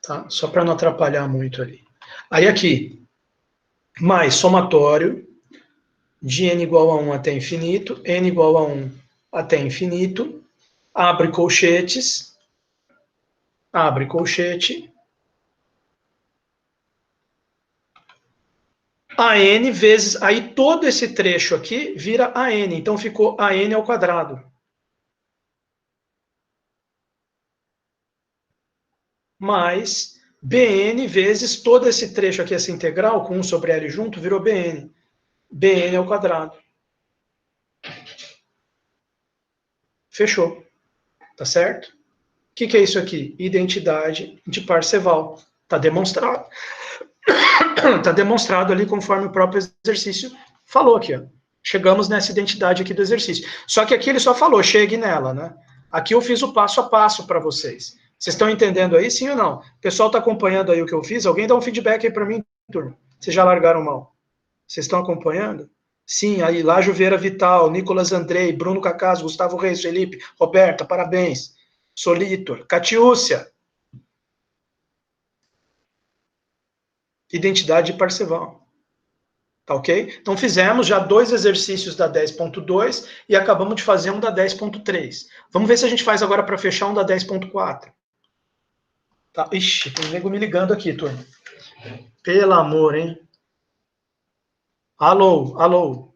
Tá? Só para não atrapalhar muito ali. Aí aqui, mais somatório de n igual a 1 até infinito, n igual a 1 até infinito, abre colchetes, abre colchete, AN vezes, aí todo esse trecho aqui vira AN, então ficou AN ao quadrado. Mais BN vezes todo esse trecho aqui, essa integral, com 1 sobre L junto, virou BN. BN ao quadrado. Fechou. Tá certo? O que é isso aqui? Identidade de Parseval. Tá demonstrado. Tá demonstrado ali conforme o próprio exercício falou aqui, ó. Chegamos nessa identidade aqui do exercício. Só que aqui ele só falou, chegue nela, né? Aqui eu fiz o passo a passo para vocês. Vocês estão entendendo aí, sim ou não? O pessoal está acompanhando aí o que eu fiz? Alguém dá um feedback aí para mim, turma. Vocês já largaram mão? Vocês estão acompanhando? Sim, aí Lágio Vieira Vital, Nicolas Andrei, Bruno Cacaz, Gustavo Reis, Felipe, Roberta, parabéns. Solitor, Catiúcia. Identidade de Parseval. Tá ok? Então fizemos já 2 exercícios da 10.2 e acabamos de fazer um da 10.3. Vamos ver se a gente faz agora para fechar um da 10.4. Tá? Ixi, tem nego me ligando aqui, turma. Pelo amor, hein? Alô, alô.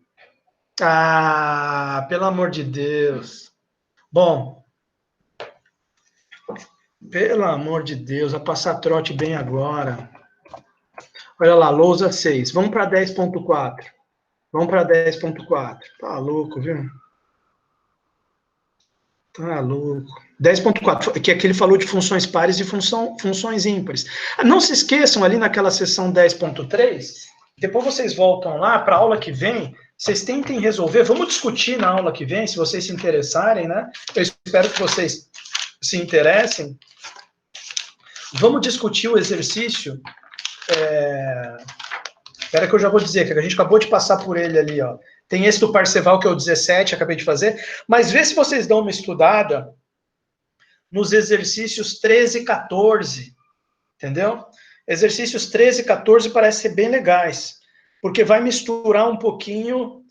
Ah, pelo amor de Deus. Bom, pelo amor de Deus, a passar trote bem agora. Olha lá, lousa 6. Vamos para 10.4. Vamos para 10.4. Tá louco, viu? Tá louco. 10.4, que aqui ele falou de funções pares e funções ímpares. Não se esqueçam, ali naquela seção 10.3, depois vocês voltam lá para a aula que vem, vocês tentem resolver, vamos discutir na aula que vem, se vocês se interessarem, né? Eu espero que vocês se interessem. Vamos discutir o exercício. Espera que eu já vou dizer, que a gente acabou de passar por ele ali, ó. Tem esse do Parseval, que é o 17, acabei de fazer, mas vê se vocês dão uma estudada nos exercícios 13 e 14, entendeu? Exercícios 13 e 14 parecem ser bem legais, porque vai misturar um pouquinho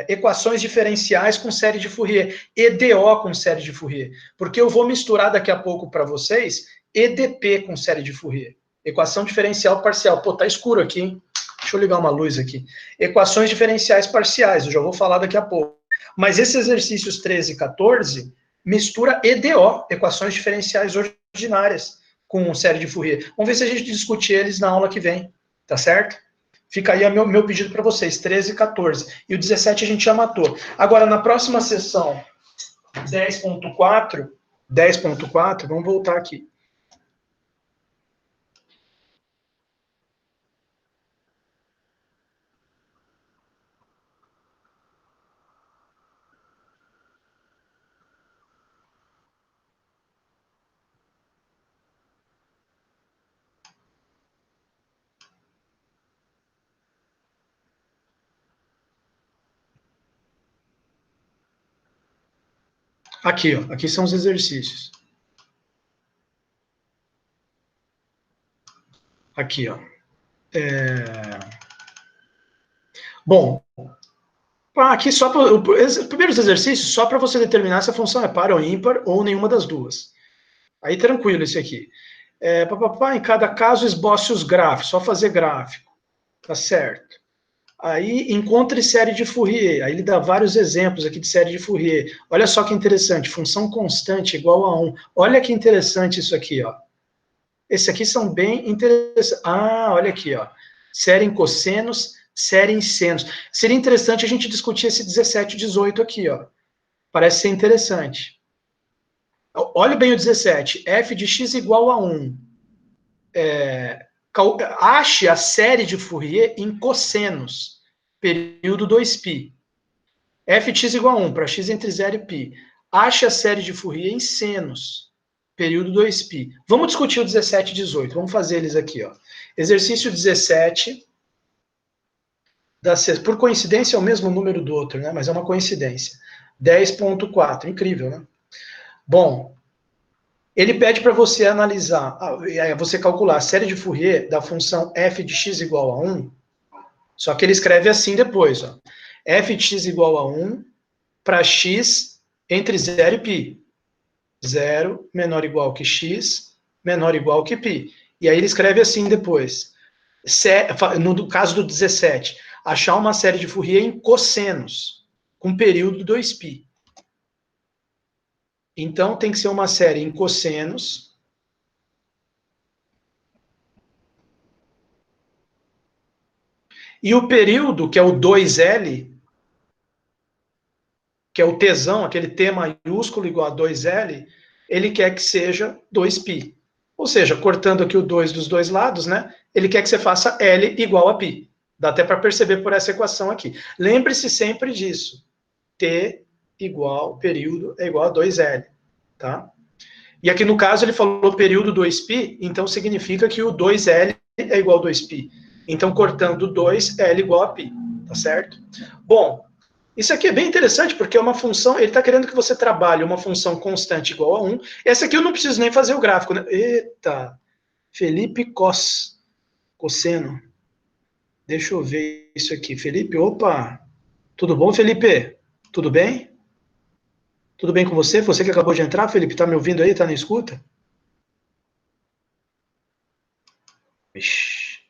equações diferenciais com série de Fourier, EDO com série de Fourier, porque eu vou misturar daqui a pouco para vocês EDP com série de Fourier, equação diferencial parcial. Pô, tá escuro aqui, hein? Deixa eu ligar uma luz aqui. Equações diferenciais parciais, eu já vou falar daqui a pouco. Mas esses exercícios 13 e 14 mistura EDO, equações diferenciais ordinárias, com série de Fourier. Vamos ver se a gente discute eles na aula que vem, tá certo? Fica aí o meu pedido para vocês, 13 e 14. E o 17 a gente já matou. Agora, na próxima sessão, 10.4, vamos voltar aqui. Aqui, ó, aqui são os exercícios. Aqui, ó. Bom, aqui só para os primeiros exercícios, só para você determinar se a função é par ou ímpar ou nenhuma das duas. Aí tranquilo esse aqui. Em cada caso esboce os gráficos, só fazer gráfico, tá certo? Aí encontre série de Fourier, aí ele dá vários exemplos aqui de série de Fourier. Olha só que interessante, função constante igual a 1. Olha que interessante isso aqui, ó. Esses aqui são bem interessantes. Ah, olha aqui, ó. Série em cossenos, série em senos. Seria interessante a gente discutir esse 17 e 18 aqui, ó. Parece ser interessante. Olha bem o 17. F de x igual a 1. Ache a série de Fourier em cossenos, período 2π. F de x igual a 1, para x entre 0 e π. Ache a série de Fourier em senos, período 2π. Vamos discutir o 17 e 18. Vamos fazer eles aqui, ó. Exercício 17. Por coincidência é o mesmo número do outro, né? Mas é uma coincidência. 10.4. Incrível, né? Bom, ele pede para você analisar, você calcular a série de Fourier da função f de x igual a 1, só que ele escreve assim depois, ó. F de x igual a 1 para x entre 0 e π. 0 menor ou igual que x, menor ou igual que π. E aí ele escreve assim depois. No caso do 17, achar uma série de Fourier em cossenos, com período 2π. Então, tem que ser uma série em cossenos. E o período, que é o 2L, que é o Tsão, aquele T maiúsculo igual a 2L, ele quer que seja 2π. Ou seja, cortando aqui o 2 dos dois lados, né? Ele quer que você faça L igual a π. Dá até para perceber por essa equação aqui. Lembre-se sempre disso. T igual, período, é igual a 2L. Tá? E aqui no caso ele falou período 2π, então significa que o 2L é igual a 2π. Então, cortando 2, L igual a π. Tá certo? Bom, isso aqui é bem interessante, porque é uma função, ele está querendo que você trabalhe uma função constante igual a 1. Essa aqui eu não preciso nem fazer o gráfico, né? Eita! Felipe Cosseno. Deixa eu ver isso aqui. Felipe, opa! Tudo bom, Felipe? Tudo bem? Tudo bem com você? Você que acabou de entrar, Felipe, tá me ouvindo aí? Tá na escuta? Ixi,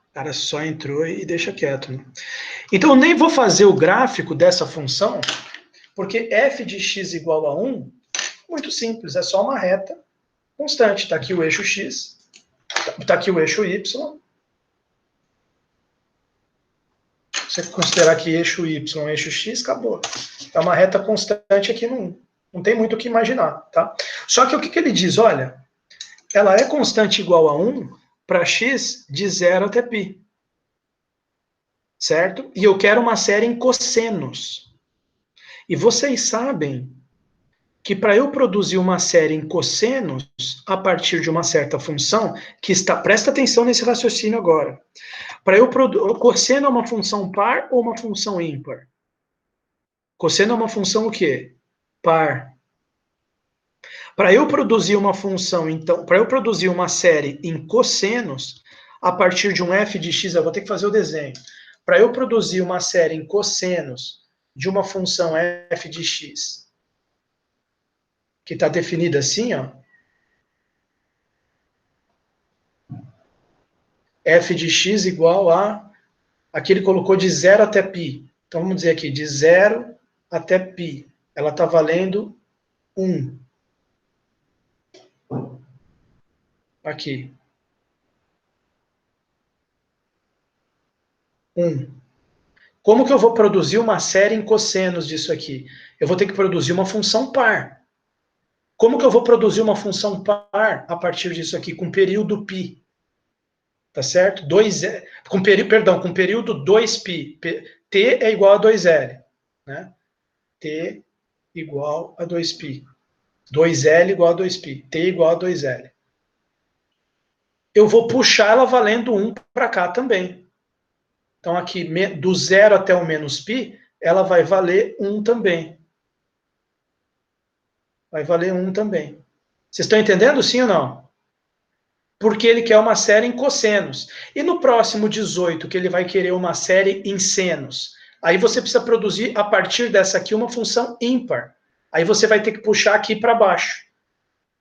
o cara só entrou e deixa quieto, né? Então, eu nem vou fazer o gráfico dessa função, porque f de x igual a 1, muito simples, é só uma reta constante. Está aqui o eixo x, está aqui o eixo y, você considerar que eixo Y é eixo X, acabou. É uma reta constante aqui, não tem muito o que imaginar, tá? Só que o que ele diz? Olha, ela é constante igual a 1 para x de 0 até π. Certo? E eu quero uma série em cossenos. E vocês sabem que para eu produzir uma série em cossenos, a partir de uma certa função, que está, presta atenção nesse raciocínio agora. Para eu produzir, cosseno é uma função par ou uma função ímpar? Cosseno é uma função o quê? Par. Para eu produzir uma função, então, para eu produzir uma série em cossenos, a partir de um f de x, eu vou ter que fazer o desenho. Para eu produzir uma série em cossenos de uma função f de x, que está definida assim, ó, f de x igual a, aqui ele colocou de 0 até π. Então vamos dizer aqui, de 0 até π. Ela está valendo 1. Aqui. 1. Como que eu vou produzir uma série em cossenos disso aqui? Eu vou ter que produzir uma função par. Como que eu vou produzir uma função par a partir disso aqui, com período π? Tá certo? Com período 2π. T é igual a 2L. Né? T igual a 2π. 2L igual a 2π. T igual a 2L. Eu vou puxar ela valendo 1 para cá também. Então, aqui, do 0 até o menos π, ela vai valer 1 também. Vai valer 1 também. Vocês estão entendendo, sim ou não? Porque ele quer uma série em cossenos. E no próximo 18, que ele vai querer uma série em senos. Aí você precisa produzir, a partir dessa aqui, uma função ímpar. Aí você vai ter que puxar aqui para baixo.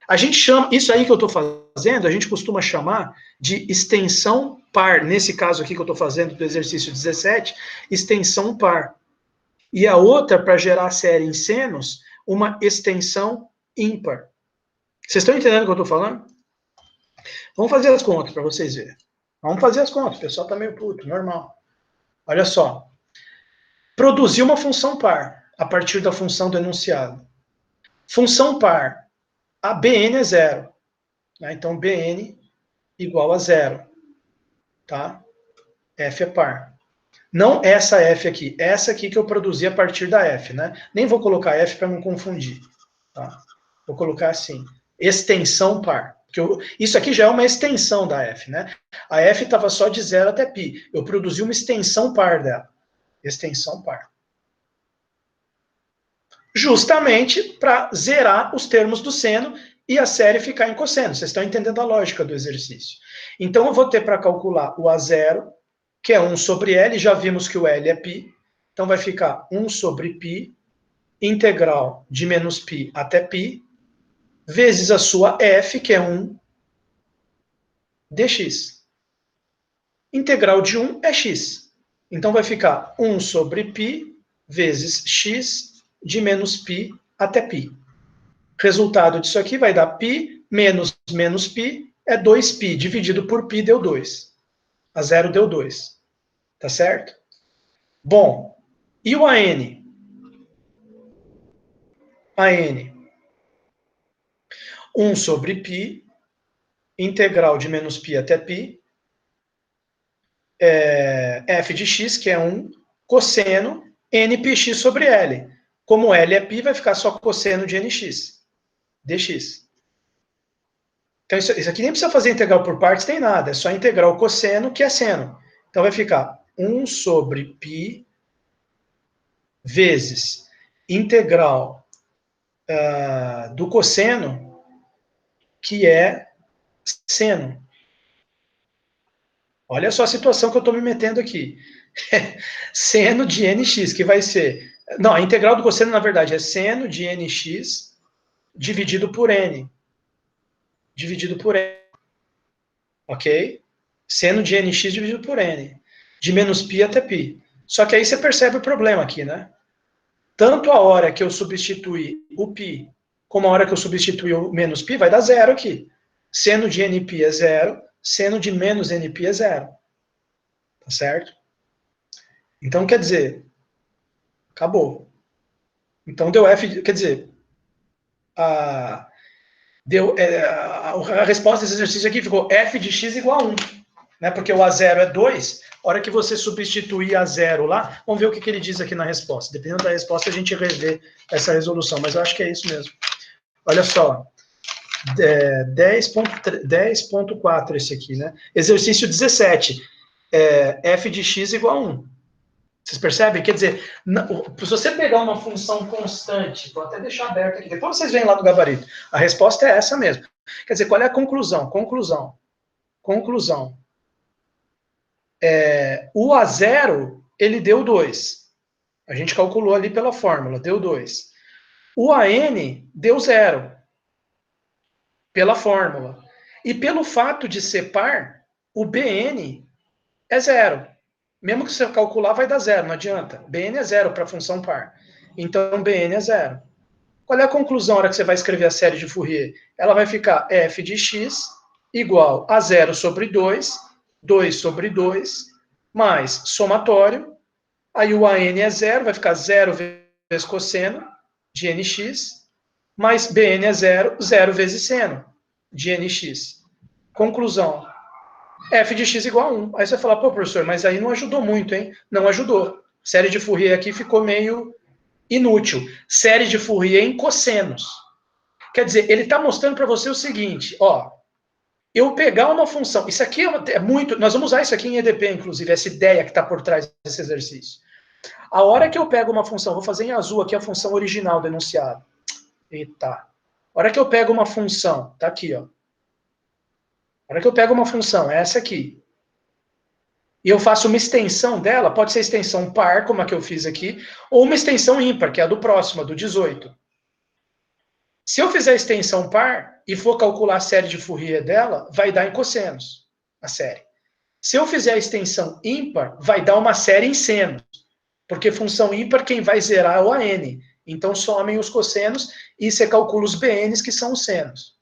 A gente chama, isso aí que eu estou fazendo, a gente costuma chamar de extensão par. Nesse caso aqui que eu estou fazendo do exercício 17, extensão par. E a outra, para gerar a série em senos, uma extensão ímpar. Vocês estão entendendo o que eu estou falando? Vamos fazer as contas para vocês verem. Vamos fazer as contas, o pessoal está meio puto, normal. Olha só. Produzir uma função par, a partir da função do enunciado. Função par. A Bn é 0. Né? Então, Bn igual a 0. Tá? F é par. Não essa F aqui. Essa aqui que eu produzi a partir da F. Né? Nem vou colocar F para não confundir. Tá? Vou colocar assim. Extensão par. Isso aqui já é uma extensão da F. Né? A F estava só de 0 até π. Eu produzi uma extensão par dela. Extensão par. Justamente para zerar os termos do seno e a série ficar em cosseno. Vocês estão entendendo a lógica do exercício. Então, eu vou ter para calcular o A0, que é 1 sobre L, já vimos que o L é π, então vai ficar 1 sobre π, integral de menos π até π, vezes a sua f, que é 1, dx. Integral de 1 é x. Então, vai ficar 1 sobre π vezes x de menos π até π. Resultado disso aqui vai dar π menos menos π é 2π, dividido por π deu 2. A 0 deu 2. Tá certo? Bom, e o AN? AN. 1 sobre π, integral de menos π até π, f de x, que é 1, cosseno nπx sobre L. Como L é π, vai ficar só cosseno de nx, dx. Então, isso aqui nem precisa fazer integral por partes, nem nada. É só integrar o cosseno, que é seno. Então, vai ficar 1 sobre π vezes integral do cosseno, que é seno. Olha só a situação que eu estou me metendo aqui. Seno de nx, que vai ser... Não, a integral do cosseno, na verdade, é seno de nx dividido por n. Dividido por n. Ok? Seno de nx dividido por n. De menos π até π. Só que aí você percebe o problema aqui, né? Tanto a hora que eu substituir o π, como a hora que eu substituir o menos π, vai dar zero aqui. Seno de nπ é zero, seno de menos nπ é zero. Tá certo? Então, quer dizer, acabou. Então, deu f, quer dizer, a, a resposta desse exercício aqui ficou f de x igual a 1. Né, porque o A0 é 2, a hora que você substituir A0 lá, vamos ver o que ele diz aqui na resposta. Dependendo da resposta, a gente revê essa resolução, mas eu acho que é isso mesmo. Olha só, 10.4 esse aqui, né? Exercício 17, f de x igual a 1. Vocês percebem? Quer dizer, se você pegar uma função constante, vou até deixar aberto aqui, depois vocês veem lá do gabarito, a resposta é essa mesmo. Quer dizer, qual é a conclusão? Conclusão. O A0, ele deu 2. A gente calculou ali pela fórmula, deu 2. O AN deu 0, pela fórmula. E pelo fato de ser par, o BN é 0. Mesmo que você calcular, vai dar 0, não adianta. BN é 0 para a função par. Então, BN é 0. Qual é a conclusão na hora que você vai escrever a série de Fourier? Ela vai ficar f de x igual a 0 sobre 2, 2 sobre 2, mais somatório. Aí o AN é 0, vai ficar 0 vezes cosseno de nx, mais BN é 0, 0 vezes seno de nx. Conclusão, f de x igual a 1. Aí você fala, pô, professor, mas aí não ajudou muito, hein? Não ajudou. Série de Fourier aqui ficou meio inútil. Série de Fourier em cossenos. Quer dizer, ele está mostrando para você o seguinte, ó, eu pegar uma função, isso aqui é muito, nós vamos usar isso aqui em EDP, inclusive, essa ideia que está por trás desse exercício. A hora que eu pego uma função, vou fazer em azul aqui a função original do enunciado. Eita. A hora que eu pego uma função, tá aqui, ó. A hora que eu pego uma função, é essa aqui, e eu faço uma extensão dela, pode ser extensão par, como a que eu fiz aqui, ou uma extensão ímpar, que é a do próximo, a do 18. Se eu fizer a extensão par e for calcular a série de Fourier dela, vai dar em cossenos, a série. Se eu fizer a extensão ímpar, vai dar uma série em senos, porque função ímpar, quem vai zerar é o AN. Então, somem os cossenos e você calcula os BNs, que são os senos.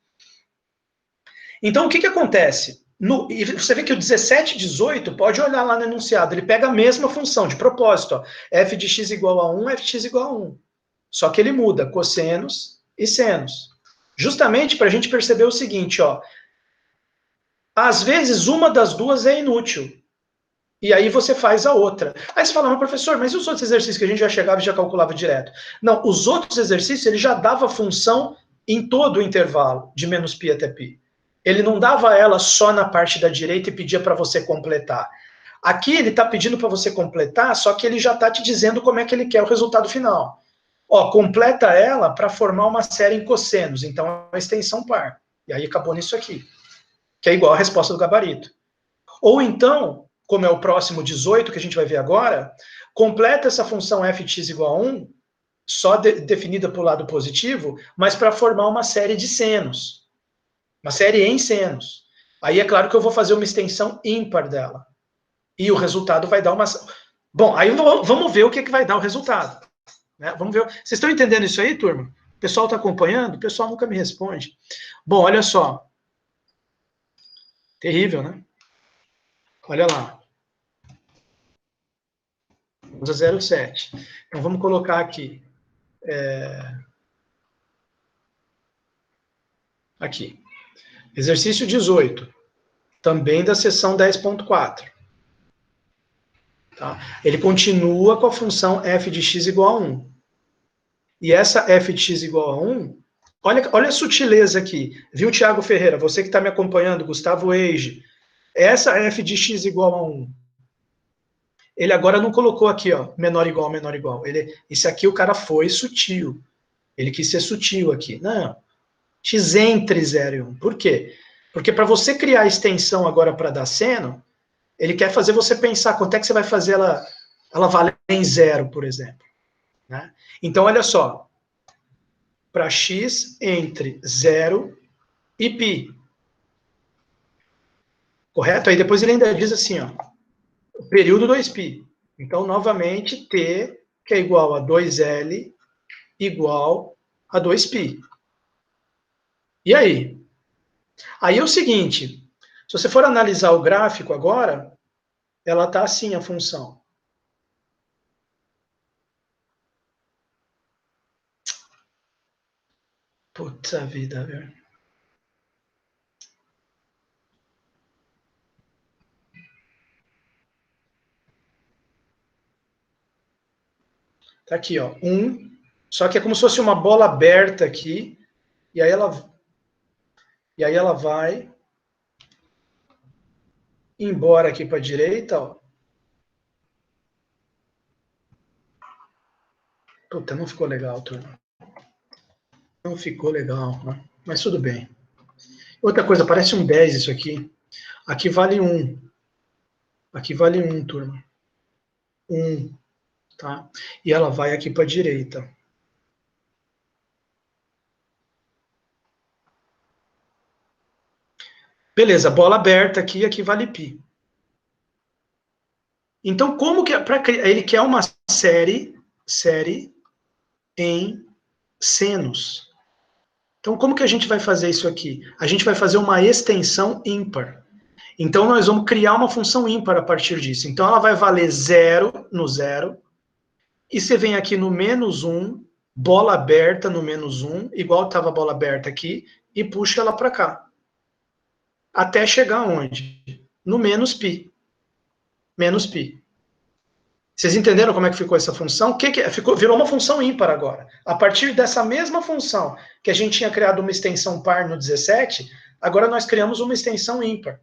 Então, o que acontece? E você vê que o 17 e 18, pode olhar lá no enunciado, ele pega a mesma função, de propósito, ó, f de x igual a 1, f de x igual a 1. Só que ele muda cossenos e senos. Justamente para a gente perceber o seguinte, ó, às vezes uma das duas é inútil, e aí você faz a outra. Aí você fala, mas professor, mas e os outros exercícios que a gente já chegava e já calculava direto? Não, os outros exercícios ele já dava função em todo o intervalo, de menos π até π. Ele não dava ela só na parte da direita e pedia para você completar. Aqui ele está pedindo para você completar, só que ele já está te dizendo como é que ele quer o resultado final. Ó, completa ela para formar uma série em cossenos, então é uma extensão par. E aí acabou nisso aqui, que é igual a resposta do gabarito. Ou então, como é o próximo 18, que a gente vai ver agora, completa essa função f de x igual a 1, só definida para o lado positivo, mas para formar uma série de senos. Uma série em senos. Aí é claro que eu vou fazer uma extensão ímpar dela. E o resultado vai dar uma... Bom, aí vamos ver o que vai dar o resultado. Né? Vamos ver. Vocês estão entendendo isso aí, turma? O pessoal está acompanhando? O pessoal nunca me responde. Bom, olha só. Terrível, né? Olha lá. Vamos a 0,7. Então, vamos colocar aqui. Aqui. Exercício 18. Também da seção 10.4. Tá? Ele continua com a função f de x igual a 1. E essa f de x igual a 1, olha a sutileza aqui. Viu, Thiago Ferreira? Você que está me acompanhando, Gustavo Eige. Essa f de x igual a 1. Ele agora não colocou aqui, ó, menor igual, menor igual. Esse aqui o cara foi sutil. Ele quis ser sutil aqui. Não. X entre 0 e 1. Por quê? Porque para você criar a extensão agora para dar seno, ele quer fazer você pensar quanto é que você vai fazer ela valer em 0, por exemplo. Né? Então, olha só. Para x entre 0 e π. Correto? Aí depois ele ainda diz assim, ó, o período 2π. Então, novamente, t, que é igual a 2L, igual a 2π. E aí? Aí é o seguinte, se você for analisar o gráfico agora, ela está assim, a função. Puta vida, velho. Tá aqui, ó. 1. Só que é como se fosse uma bola aberta aqui. E aí ela vai embora aqui para a direita, ó. Puta, não ficou legal, turma. Não ficou legal, né? Mas tudo bem. Outra coisa, parece um 10 isso aqui. Aqui vale 1. Aqui vale 1, turma. 1, tá? E ela vai aqui para a direita. Beleza, bola aberta aqui vale π. Então, como que ele quer uma série em senos. Então, como que a gente vai fazer isso aqui? A gente vai fazer uma extensão ímpar. Então, nós vamos criar uma função ímpar a partir disso. Então, ela vai valer 0 no 0. E você vem aqui no menos 1, bola aberta no menos 1, igual estava a bola aberta aqui, e puxa ela para cá. Até chegar onde? No menos π. Menos π. Vocês entenderam como é que ficou essa função? O que é? Virou uma função ímpar agora. A partir dessa mesma função que a gente tinha criado uma extensão par no 17, agora nós criamos uma extensão ímpar.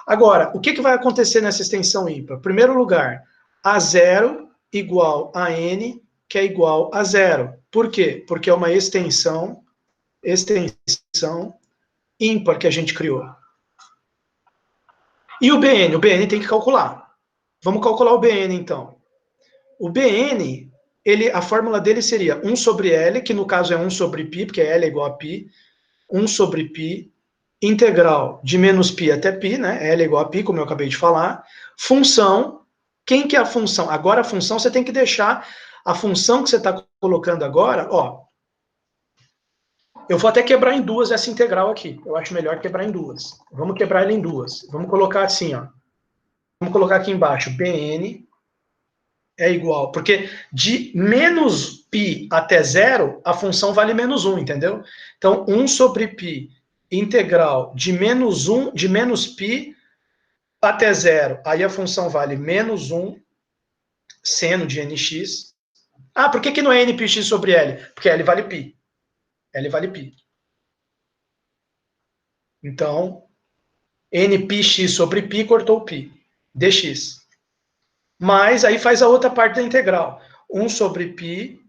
Agora, o que vai acontecer nessa extensão ímpar? Em primeiro lugar, A0 igual a N, que é igual a 0. Por quê? Porque é uma extensão ímpar que a gente criou. E o BN? O BN tem que calcular. Vamos calcular o BN, então. O BN, a fórmula dele seria 1 sobre L, que no caso é 1 sobre π, porque L é igual a π, 1 sobre π, integral de menos π até π, né? L é igual a π, como eu acabei de falar. Função, quem que é a função? Agora a função, você tem que deixar a função que você está colocando agora, ó. Eu vou até quebrar em duas essa integral aqui. Eu acho melhor quebrar em duas. Vamos quebrar ela em duas. Vamos colocar assim, ó. Vamos colocar aqui embaixo, BN é igual, porque de menos π até 0, a função vale menos 1, entendeu? Então, 1 sobre π integral de menos π até 0. Aí a função vale menos 1 seno de nx. Ah, por que não é nπx sobre L? Porque L vale π. L vale π. Então, nπx sobre π cortou π. dx. Mas aí faz a outra parte da integral. 1 sobre π,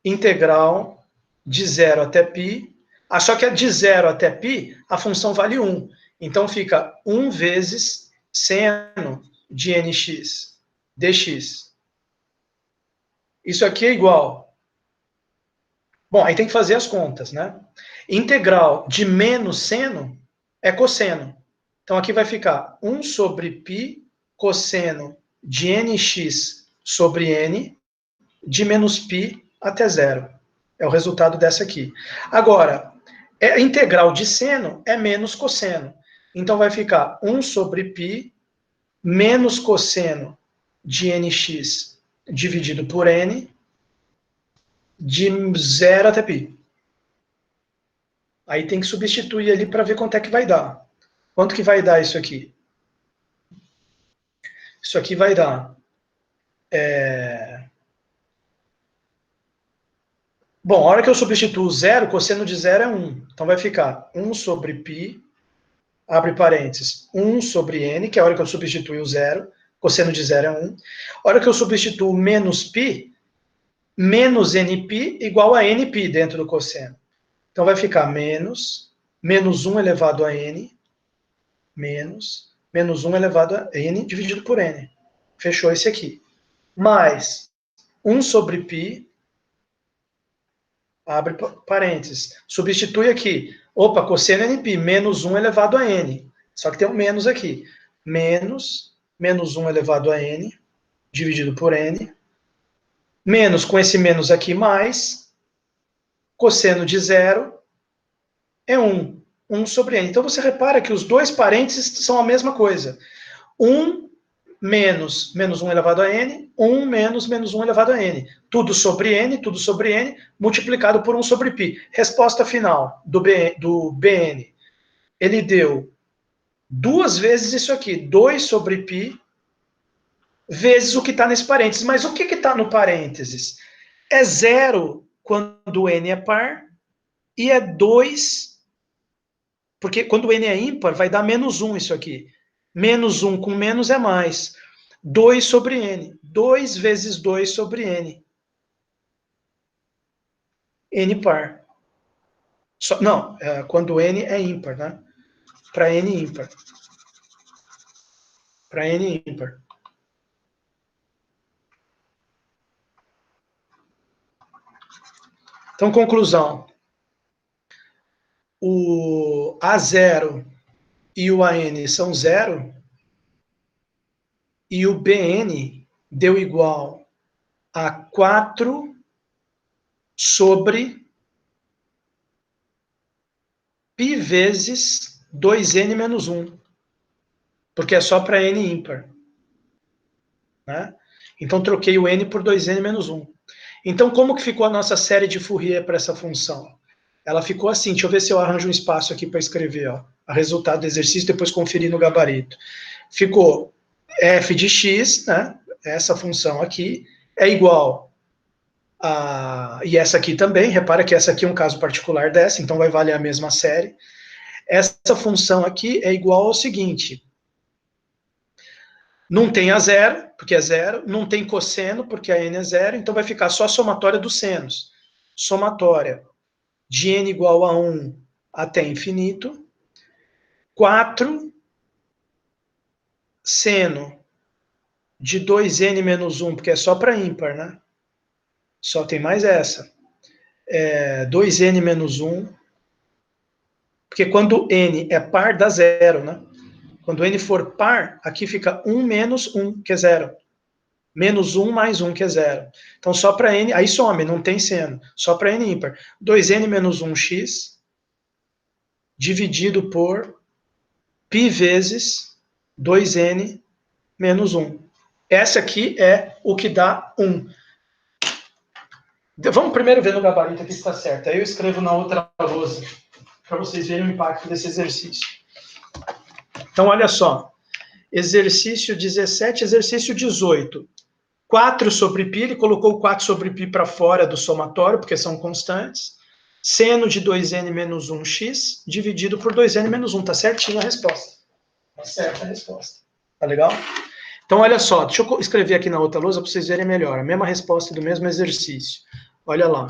integral de 0 até π. Ah, só que de 0 até π, a função vale 1. Então fica 1 vezes seno de nx dx. Isso aqui é igual. Bom, aí tem que fazer as contas, né? Integral de menos seno é cosseno. Então aqui vai ficar 1 sobre π cosseno de nx sobre n de menos π até 0. É o resultado dessa aqui. Agora, a integral de seno é menos cosseno. Então vai ficar 1 sobre π menos cosseno de nx dividido por n de 0 até π. Aí tem que substituir ali para ver quanto é que vai dar. Quanto que vai dar isso aqui? Isso aqui vai dar... Bom, a hora que eu substituo 0, cosseno de 0 é 1. Então vai ficar 1 sobre π, abre parênteses, 1 sobre n, que é a hora que eu substituo o 0, cosseno de 0 é 1. A hora que eu substituo menos π, menos nπ igual a nπ dentro do cosseno. Então vai ficar menos 1 elevado a n, menos 1 elevado a n dividido por n. Fechou esse aqui. Mais 1 sobre π, abre parênteses, substitui aqui. Opa, cosseno nπ, menos 1 elevado a n. Só que tem um menos aqui. Menos 1 elevado a n, dividido por n. Menos com esse menos aqui, mais. Cosseno de 0 é 1. 1 sobre n. Então você repara que os dois parênteses são a mesma coisa. 1 menos 1 elevado a n, 1 menos 1 elevado a n. Tudo sobre n, multiplicado por 1 sobre π. Resposta final do BN. Ele deu 2 vezes isso aqui, 2 sobre π, vezes o que está nesse parênteses. Mas o que está no parênteses? É 0 quando n é par, e é 2, porque quando n é ímpar, vai dar menos 1 isso aqui. Menos 1 com menos é mais. 2 sobre n. 2 vezes 2 sobre n. N par. Não, quando n é ímpar, né? Para n ímpar. Para n ímpar. Então, conclusão. O A0 e o AN são 0, e o BN deu igual a 4 sobre π vezes 2n menos 1, porque é só para n ímpar. Né? Então, troquei o n por 2n menos 1. Então, como que ficou a nossa série de Fourier para essa função? Ela ficou assim, deixa eu ver se eu arranjo um espaço aqui para escrever, ó, o resultado do exercício, depois conferir no gabarito. Ficou f de x, né, essa função aqui, é igual a... E essa aqui também, repara que essa aqui é um caso particular dessa, então vai valer a mesma série. Essa função aqui é igual ao seguinte... Não tem a zero, porque é zero. Não tem cosseno, porque a n é zero. Então vai ficar só a somatória dos senos. Somatória de n igual a 1 até infinito. 4 seno de 2n menos 1, porque é só para ímpar, né? Só tem mais essa. 2n menos 1. Porque quando n é par, dá zero, né? Quando n for par, aqui fica 1 menos 1, que é zero. Menos 1 mais 1, que é zero. Então, só para n... Aí some, não tem seno. Só para n ímpar. 2n menos 1x dividido por π vezes 2n menos 1. Essa aqui é o que dá 1. Vamos primeiro ver no gabarito aqui se está certo. Aí eu escrevo na outra lousa, para vocês verem o impacto desse exercício. Então, olha só. Exercício 17, exercício 18. 4 sobre π, ele colocou o 4 sobre π para fora do somatório, porque são constantes. Seno de 2n menos 1x dividido por 2n menos 1. Tá certinho a resposta. Tá certa a resposta. Tá legal? Então, olha só. Deixa eu escrever aqui na outra lousa para vocês verem melhor. A mesma resposta do mesmo exercício. Olha lá.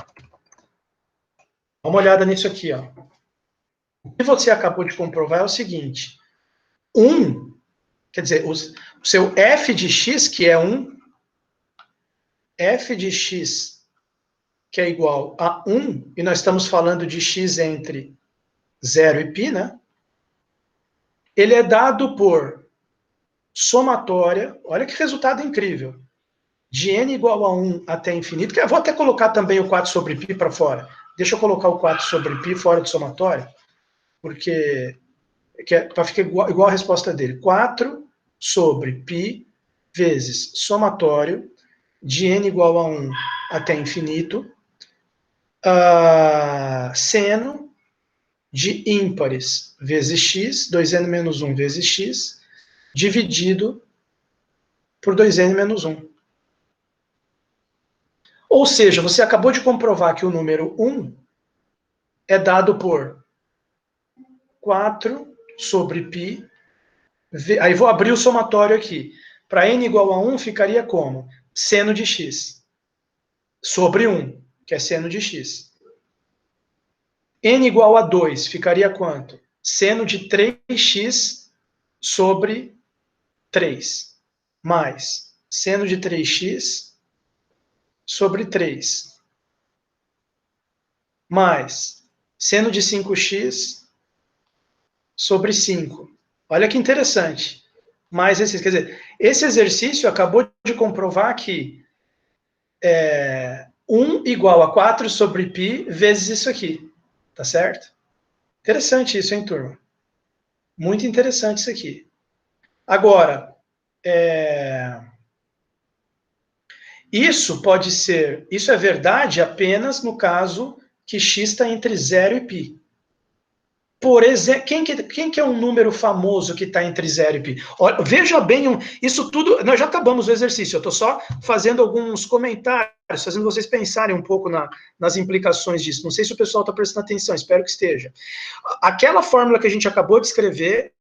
Dá uma olhada nisso aqui, ó. O que você acabou de comprovar é o seguinte. 1, quer dizer, o seu f de x, que é 1, f de x, que é igual a 1, e nós estamos falando de x entre 0 e π, né? Ele é dado por somatória, olha que resultado incrível, de n igual a 1 até infinito, que eu vou até colocar também o 4 sobre π para fora. Deixa eu colocar o 4 sobre π fora do somatório, porque para ficar igual a resposta dele. 4 sobre π vezes somatório de n igual a 1 até infinito, seno de ímpares vezes x, 2n menos 1 vezes x, dividido por 2n menos 1. Ou seja, você acabou de comprovar que o número 1 é dado por 4 sobre π, aí vou abrir o somatório aqui. Para n igual a 1 ficaria como? Seno de x sobre 1, que é seno de x. N igual a 2 ficaria quanto? Seno de 3x sobre 3, mais seno de 3x sobre 3, mais seno de 5x sobre 5. Olha que interessante. Mais esse, quer dizer, esse exercício acabou de comprovar que 1 igual a 4 sobre π vezes isso aqui. Tá certo? Interessante isso, hein, turma? Muito interessante isso aqui. Agora, Isso é verdade apenas no caso que x está entre 0 e π. Por exemplo, quem que é um número famoso que está entre 0 e π? Olha, veja bem, isso tudo, nós já acabamos o exercício, eu estou só fazendo alguns comentários, fazendo vocês pensarem um pouco nas implicações disso. Não sei se o pessoal está prestando atenção, espero que esteja. Aquela fórmula que a gente acabou de escrever,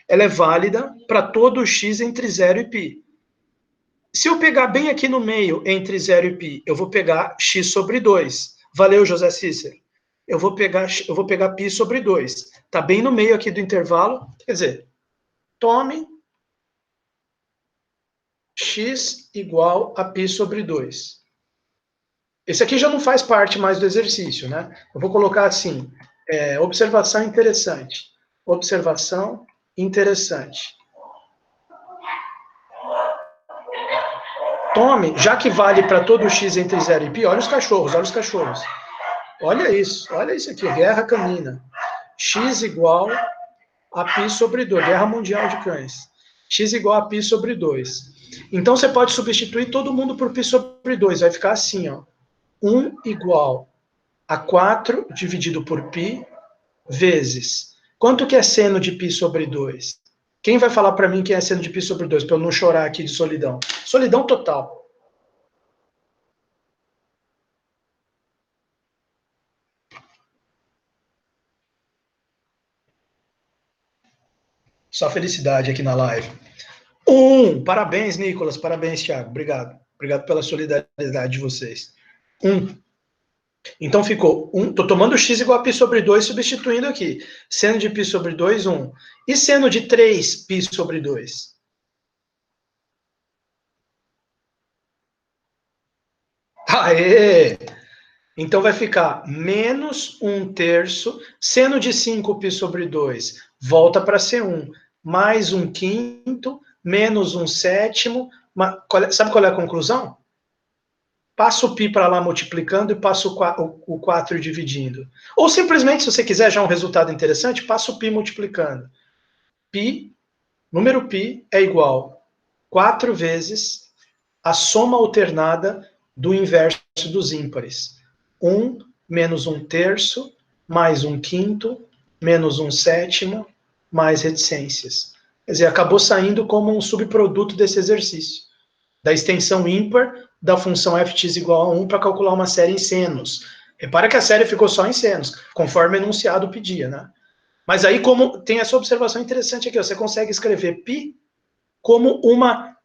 ela é válida para todo x entre 0 e π. Se eu pegar bem aqui no meio, entre 0 e π, eu vou pegar x sobre 2. Valeu, José Cícero. Eu vou pegar π sobre 2. Está bem no meio aqui do intervalo. Quer dizer, tome x igual a π sobre 2. Esse aqui já não faz parte mais do exercício, né? Eu vou colocar assim, observação interessante. Observação interessante. Tome, já que vale para todo x entre 0 e π, olha os cachorros, olha os cachorros. Olha isso aqui, guerra canina. X igual a π sobre 2, guerra mundial de cães. X igual a π sobre 2. Então você pode substituir todo mundo por π sobre 2, vai ficar assim, ó. 1 igual a 4 dividido por π vezes. Quanto que é seno de π sobre 2? Quem vai falar para mim que é seno de π sobre 2, para eu não chorar aqui de solidão? Solidão total. Só felicidade aqui na live. Parabéns, Nicolas. Parabéns, Thiago. Obrigado. Obrigado pela solidariedade de vocês. Então ficou 1. Estou tomando x igual a π sobre 2, substituindo aqui. Seno de π sobre 2, 1. E seno de 3, π sobre 2? Aê! Então vai ficar menos 1/3. Seno de 5, π sobre 2, volta para ser 1. Mais 1/5, menos 1/7. Sabe qual é a conclusão? Passa o π para lá multiplicando e passa o 4 dividindo. Ou simplesmente, se você quiser já um resultado interessante, passa o π multiplicando. Número π é igual 4 vezes a soma alternada do inverso dos ímpares. 1 menos 1/3, mais 1/5, menos 1/7, mais reticências. Quer dizer, acabou saindo como um subproduto desse exercício, da extensão ímpar da função fx igual a 1 para calcular uma série em senos. Repara que a série ficou só em senos, conforme o enunciado pedia, né? Mas aí, como tem essa observação interessante aqui, você consegue escrever π como uma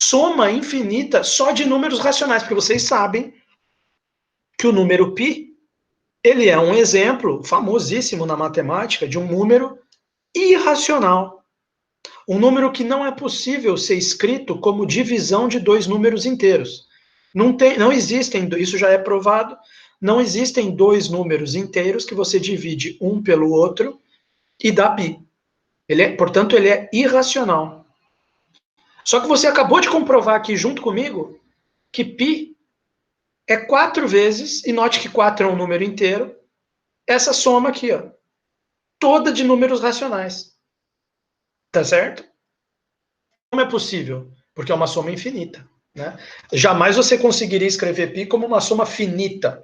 soma infinita só de números racionais, porque vocês sabem que o número π, ele é um exemplo famosíssimo na matemática de um número irracional. Um número que não é possível ser escrito como divisão de dois números inteiros. Não existem, isso já é provado, não existem dois números inteiros que você divide um pelo outro e dá π. Portanto, ele é irracional. Só que você acabou de comprovar aqui junto comigo que π é 4 vezes, e note que 4 é um número inteiro, essa soma aqui, ó, toda de números racionais. Tá certo? Como é possível? Porque é uma soma infinita. Né? Jamais você conseguiria escrever π como uma soma finita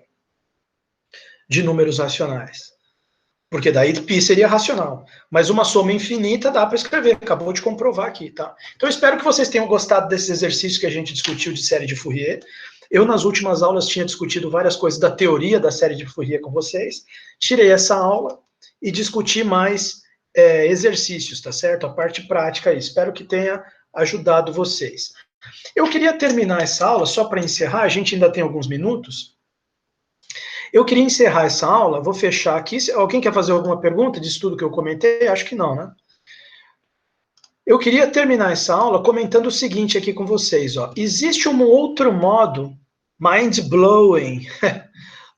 de números racionais. Porque daí π seria racional. Mas uma soma infinita dá para escrever. Acabou de comprovar aqui. Tá? Então, espero que vocês tenham gostado desses exercícios que a gente discutiu de série de Fourier. Eu, nas últimas aulas, tinha discutido várias coisas da teoria da série de Fourier com vocês. Tirei essa aula e discuti mais exercícios, tá certo? A parte prática aí. Espero que tenha ajudado vocês. Eu queria terminar essa aula, só para encerrar, a gente ainda tem alguns minutos. Eu queria encerrar essa aula, vou fechar aqui. Alguém quer fazer alguma pergunta disso tudo que eu comentei? Acho que não, né? Eu queria terminar essa aula comentando o seguinte aqui com vocês. Ó. Existe um outro modo, mind-blowing.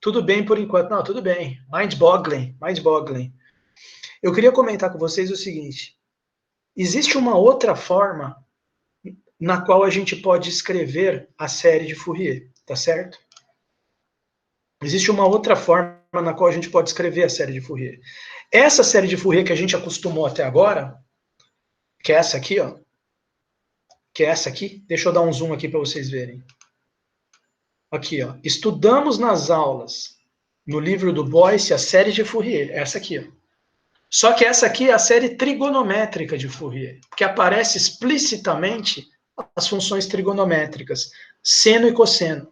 Tudo bem por enquanto. Não, tudo bem. Mind-boggling. Eu queria comentar com vocês o seguinte. Existe uma outra forma na qual a gente pode escrever a série de Fourier, tá certo? existe uma outra forma na qual a gente pode escrever a série de Fourier. Essa série de Fourier que a gente acostumou até agora, que é essa aqui, ó, que é essa aqui, deixa eu dar um zoom aqui para vocês verem. Aqui, ó, estudamos nas aulas, no livro do Boyce, a série de Fourier, essa aqui, ó. Só que essa aqui é a série trigonométrica de Fourier, que aparece explicitamente as funções trigonométricas, seno e cosseno.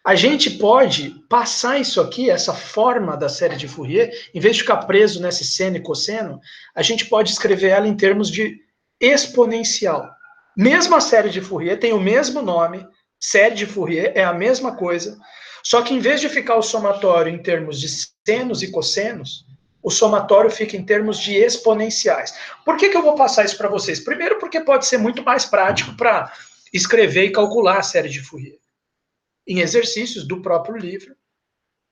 A gente pode passar isso aqui, essa forma da série de Fourier, em vez de ficar preso nesse seno e cosseno, a gente pode escrever ela em termos de exponencial. Mesmo a série de Fourier tem o mesmo nome, série de Fourier é a mesma coisa, só que em vez de ficar o somatório em termos de senos e cossenos, o somatório fica em termos de exponenciais. Por que eu vou passar isso para vocês? Primeiro, porque pode ser muito mais prático para escrever e calcular a série de Fourier em exercícios do próprio livro,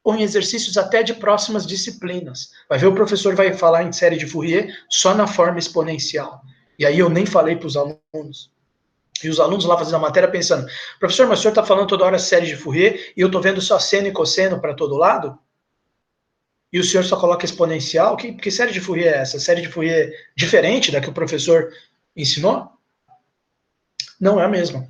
ou em exercícios até de próximas disciplinas. Vai ver, o professor vai falar em série de Fourier só na forma exponencial. E aí eu nem falei para os alunos. E os alunos lá fazendo a matéria pensando, professor, mas o senhor está falando toda hora série de Fourier e eu estou vendo só seno e cosseno para todo lado? E o senhor só coloca exponencial? Que série de Fourier é essa? Série de Fourier diferente da que o professor ensinou? Não é a mesma.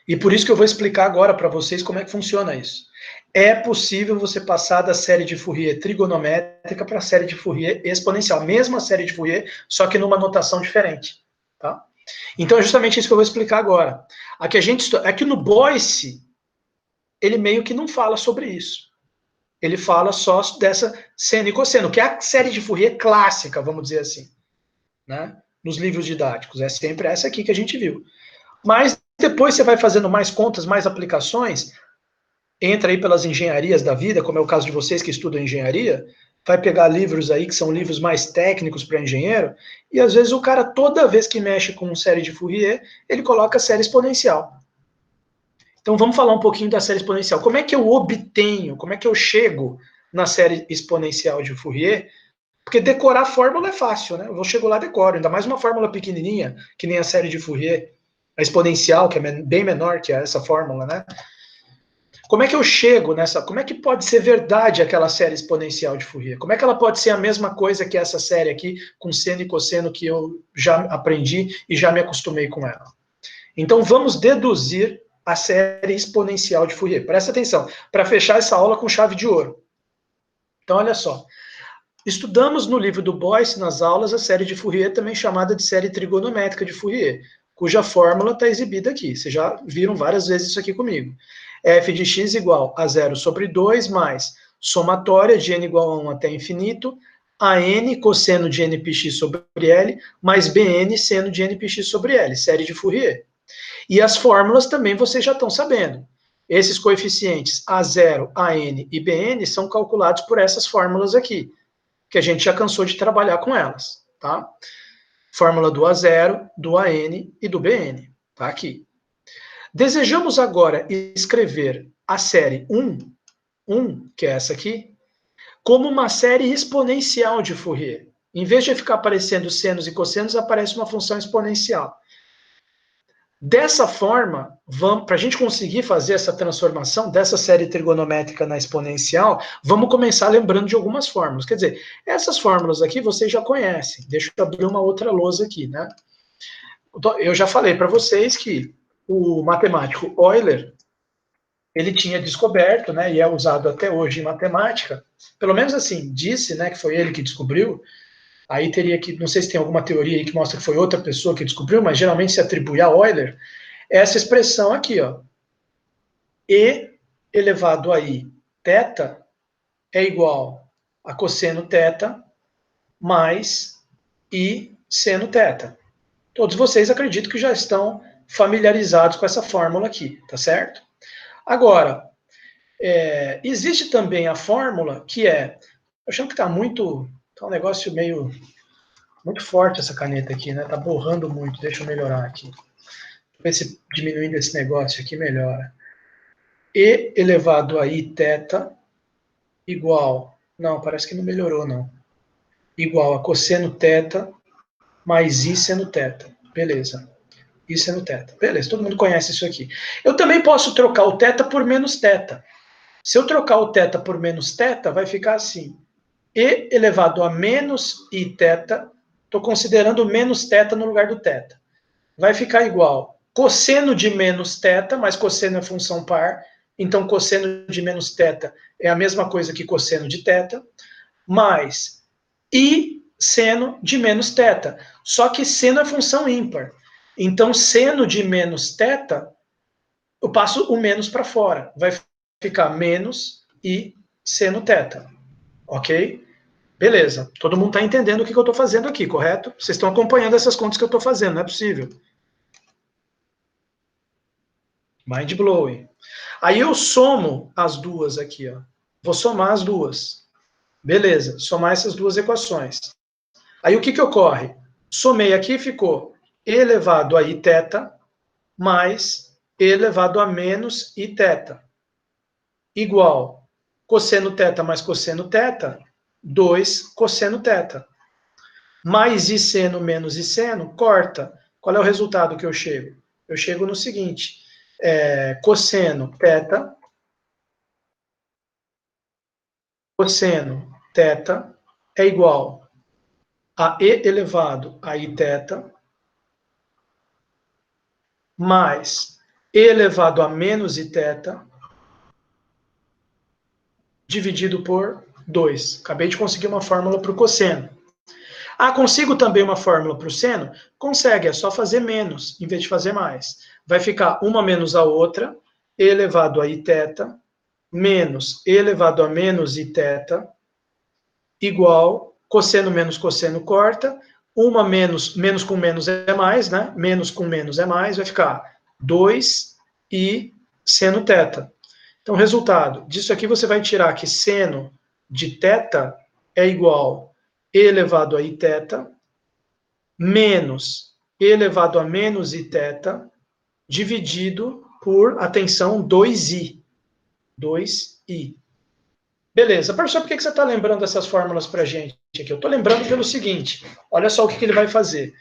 E por isso que eu vou explicar agora para vocês como é que funciona isso. É possível você passar da série de Fourier trigonométrica para a série de Fourier exponencial. Mesma série de Fourier, só que numa notação diferente. Tá? Então é justamente isso que eu vou explicar agora. Aqui no Boyce, ele meio que não fala sobre isso. Ele fala só dessa seno e cosseno, que é a série de Fourier clássica, vamos dizer assim. Né? Nos livros didáticos. É sempre essa aqui que a gente viu. Mas depois você vai fazendo mais contas, mais aplicações, entra aí pelas engenharias da vida, como é o caso de vocês que estudam engenharia, vai pegar livros aí que são livros mais técnicos para engenheiro, e às vezes o cara, toda vez que mexe com série de Fourier, ele coloca a série exponencial. Então vamos falar um pouquinho da série exponencial. Como é que eu obtenho, como é que eu chego na série exponencial de Fourier? Porque decorar a fórmula é fácil, né? Eu chego lá e decoro, ainda mais uma fórmula pequenininha, que nem a série de Fourier, a exponencial, que é bem menor que essa fórmula, né? Como é que eu chego nessa? Como é que pode ser verdade aquela série exponencial de Fourier? Como é que ela pode ser a mesma coisa que essa série aqui, com seno e cosseno, que eu já aprendi e já me acostumei com ela? Então, vamos deduzir a série exponencial de Fourier. Presta atenção, para fechar essa aula com chave de ouro. Então, olha só. Estudamos no livro do Boyce, nas aulas, a série de Fourier, também chamada de série trigonométrica de Fourier, cuja fórmula está exibida aqui. Vocês já viram várias vezes isso aqui comigo. F de x igual a 0 sobre 2 mais somatória de n igual a 1 até infinito, a n cosseno de npx sobre L, mais bn seno de npx sobre L, série de Fourier. E as fórmulas também vocês já estão sabendo. Esses coeficientes A0, AN e BN são calculados por essas fórmulas aqui, que a gente já cansou de trabalhar com elas, tá? Fórmula do A0, do AN e do BN, tá aqui. Desejamos agora escrever a série 1, que é essa aqui, como uma série exponencial de Fourier. Em vez de ficar aparecendo senos e cossenos, aparece uma função exponencial. Dessa forma, para a gente conseguir fazer essa transformação dessa série trigonométrica na exponencial, vamos começar lembrando de algumas fórmulas. Quer dizer, essas fórmulas aqui vocês já conhecem. Deixa eu abrir uma outra lousa aqui, né? Eu já falei para vocês que o matemático Euler, ele tinha descoberto, né, e é usado até hoje em matemática, pelo menos assim, disse, né, que foi ele que descobriu. Aí teria que, não sei se tem alguma teoria aí que mostra que foi outra pessoa que descobriu, mas geralmente se atribui a Euler, essa expressão aqui, ó, E elevado a I θ é igual a cosseno θ mais I seno θ. Todos vocês acredito que já estão familiarizados com essa fórmula aqui, tá certo? Agora, existe também a fórmula que achando que está um negócio meio muito forte essa caneta aqui, né? Tá borrando muito, deixa eu melhorar aqui. Ver se diminuindo esse negócio aqui melhora. E elevado a I θ igual, não, parece que não melhorou não, igual a cosseno θ mais I seno θ, beleza, I seno θ, beleza, todo mundo conhece isso aqui. Eu também posso trocar o θ por menos θ, Se eu trocar o θ por menos θ, vai ficar assim. E elevado a menos iθ, estou considerando menos θ no lugar do θ. Vai ficar igual cosseno de menos θ, mas cosseno é função par, então cosseno de menos θ é a mesma coisa que cosseno de θ, mais i seno de menos θ. Só que seno é função ímpar. Então, seno de menos θ, eu passo o menos para fora. Vai ficar menos i seno θ. Ok? Beleza. Todo mundo está entendendo o que eu estou fazendo aqui, correto? Vocês estão acompanhando essas contas que eu estou fazendo, não é possível. Mind blowing. Aí eu somo as duas aqui, ó. Vou somar as duas. Beleza, somar essas duas equações. Aí o que ocorre? Somei aqui, ficou e elevado a iθ mais e elevado a menos iθ igual cosseno θ mais cosseno θ, 2 cosseno θ. Mais i seno menos i seno, corta. Qual é o resultado que eu chego? Eu chego no seguinte, cosseno θ é igual a e elevado a iθ mais e elevado a menos iθ dividido por 2. Acabei de conseguir uma fórmula para o cosseno. Ah, consigo também uma fórmula para o seno? Consegue, é só fazer menos, em vez de fazer mais. Vai ficar uma menos a outra, e elevado a iθ, menos e elevado a menos iθ, igual, cosseno menos cosseno corta, uma menos, menos com menos é mais, né? Menos com menos é mais, vai ficar 2 e seno θ. Então, resultado disso aqui, você vai tirar que seno de θ é igual e elevado a iθ menos e elevado a menos iθ dividido por, atenção, 2i. 2i. Beleza. Professor, por que você está lembrando essas fórmulas para a gente aqui? Eu estou lembrando pelo seguinte, olha só o que ele vai fazer.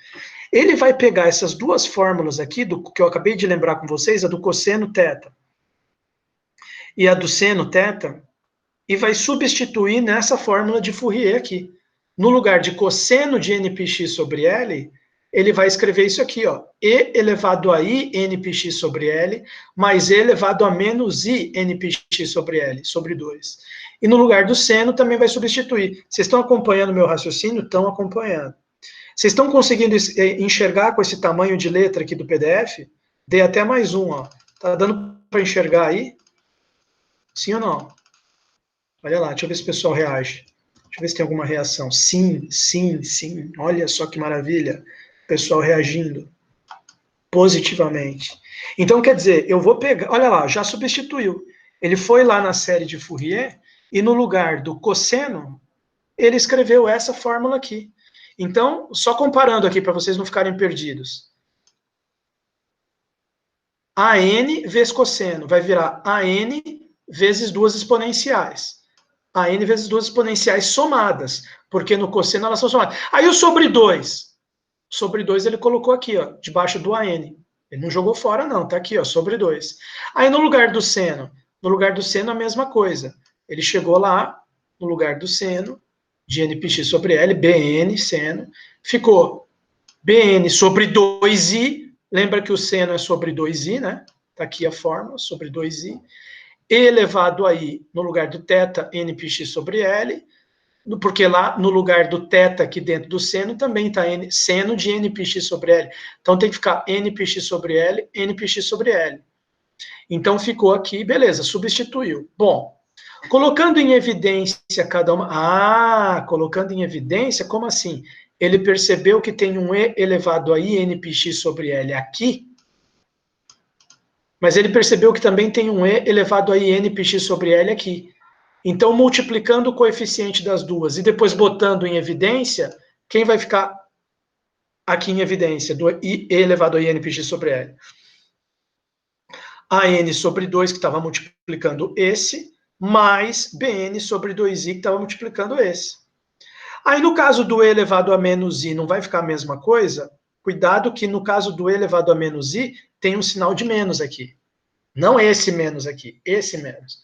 Ele vai pegar essas duas fórmulas aqui, que eu acabei de lembrar com vocês, a do cosseno θ e a do seno θ, e vai substituir nessa fórmula de Fourier aqui. No lugar de cosseno de npx sobre L, ele vai escrever isso aqui, ó, e elevado a i npx sobre L, mais e elevado a menos i npx sobre L, sobre 2. E no lugar do seno também vai substituir. Vocês estão acompanhando meu raciocínio? Estão acompanhando. Vocês estão conseguindo enxergar com esse tamanho de letra aqui do PDF? Dei até mais um, ó. Tá dando para enxergar aí? Sim ou não? Olha lá, deixa eu ver se o pessoal reage. Deixa eu ver se tem alguma reação. Sim, sim, sim. Olha só que maravilha. Pessoal reagindo positivamente. Então, quer dizer, eu vou pegar... Olha lá, já substituiu. Ele foi lá na série de Fourier e no lugar do cosseno, ele escreveu essa fórmula aqui. Então, só comparando aqui para vocês não ficarem perdidos. AN vezes cosseno vai virar AN vezes duas exponenciais. AN vezes duas exponenciais somadas, porque no cosseno elas são somadas. Aí o sobre 2. Sobre 2 ele colocou aqui, ó, debaixo do AN. Ele não jogou fora, não, tá aqui, ó, sobre 2. Aí no lugar do seno a mesma coisa. Ele chegou lá, no lugar do seno, de npx sobre L, Bn, seno, ficou Bn sobre 2i, lembra que o seno é sobre 2i, né? Tá aqui a fórmula, sobre 2i, elevado a i, no lugar do θ, npx sobre L, porque lá no lugar do θ aqui dentro do seno também está seno de npx sobre L. Então tem que ficar npx sobre L, npx sobre L. Então ficou aqui, beleza, substituiu. Bom, colocando em evidência cada uma... Ah, colocando em evidência, como assim? Ele percebeu que tem um e elevado a i npx sobre L aqui, mas ele percebeu que também tem um e elevado a i npx sobre L aqui. Então, multiplicando o coeficiente das duas e depois botando em evidência, quem vai ficar aqui em evidência? Do i elevado a i npx sobre L. AN sobre 2, que estava multiplicando esse, mais BN sobre 2i, que estava multiplicando esse. Aí, no caso do e elevado a menos i, não vai ficar a mesma coisa? Cuidado que no caso do e elevado a menos i, tem um sinal de menos aqui. Não esse menos aqui, esse menos.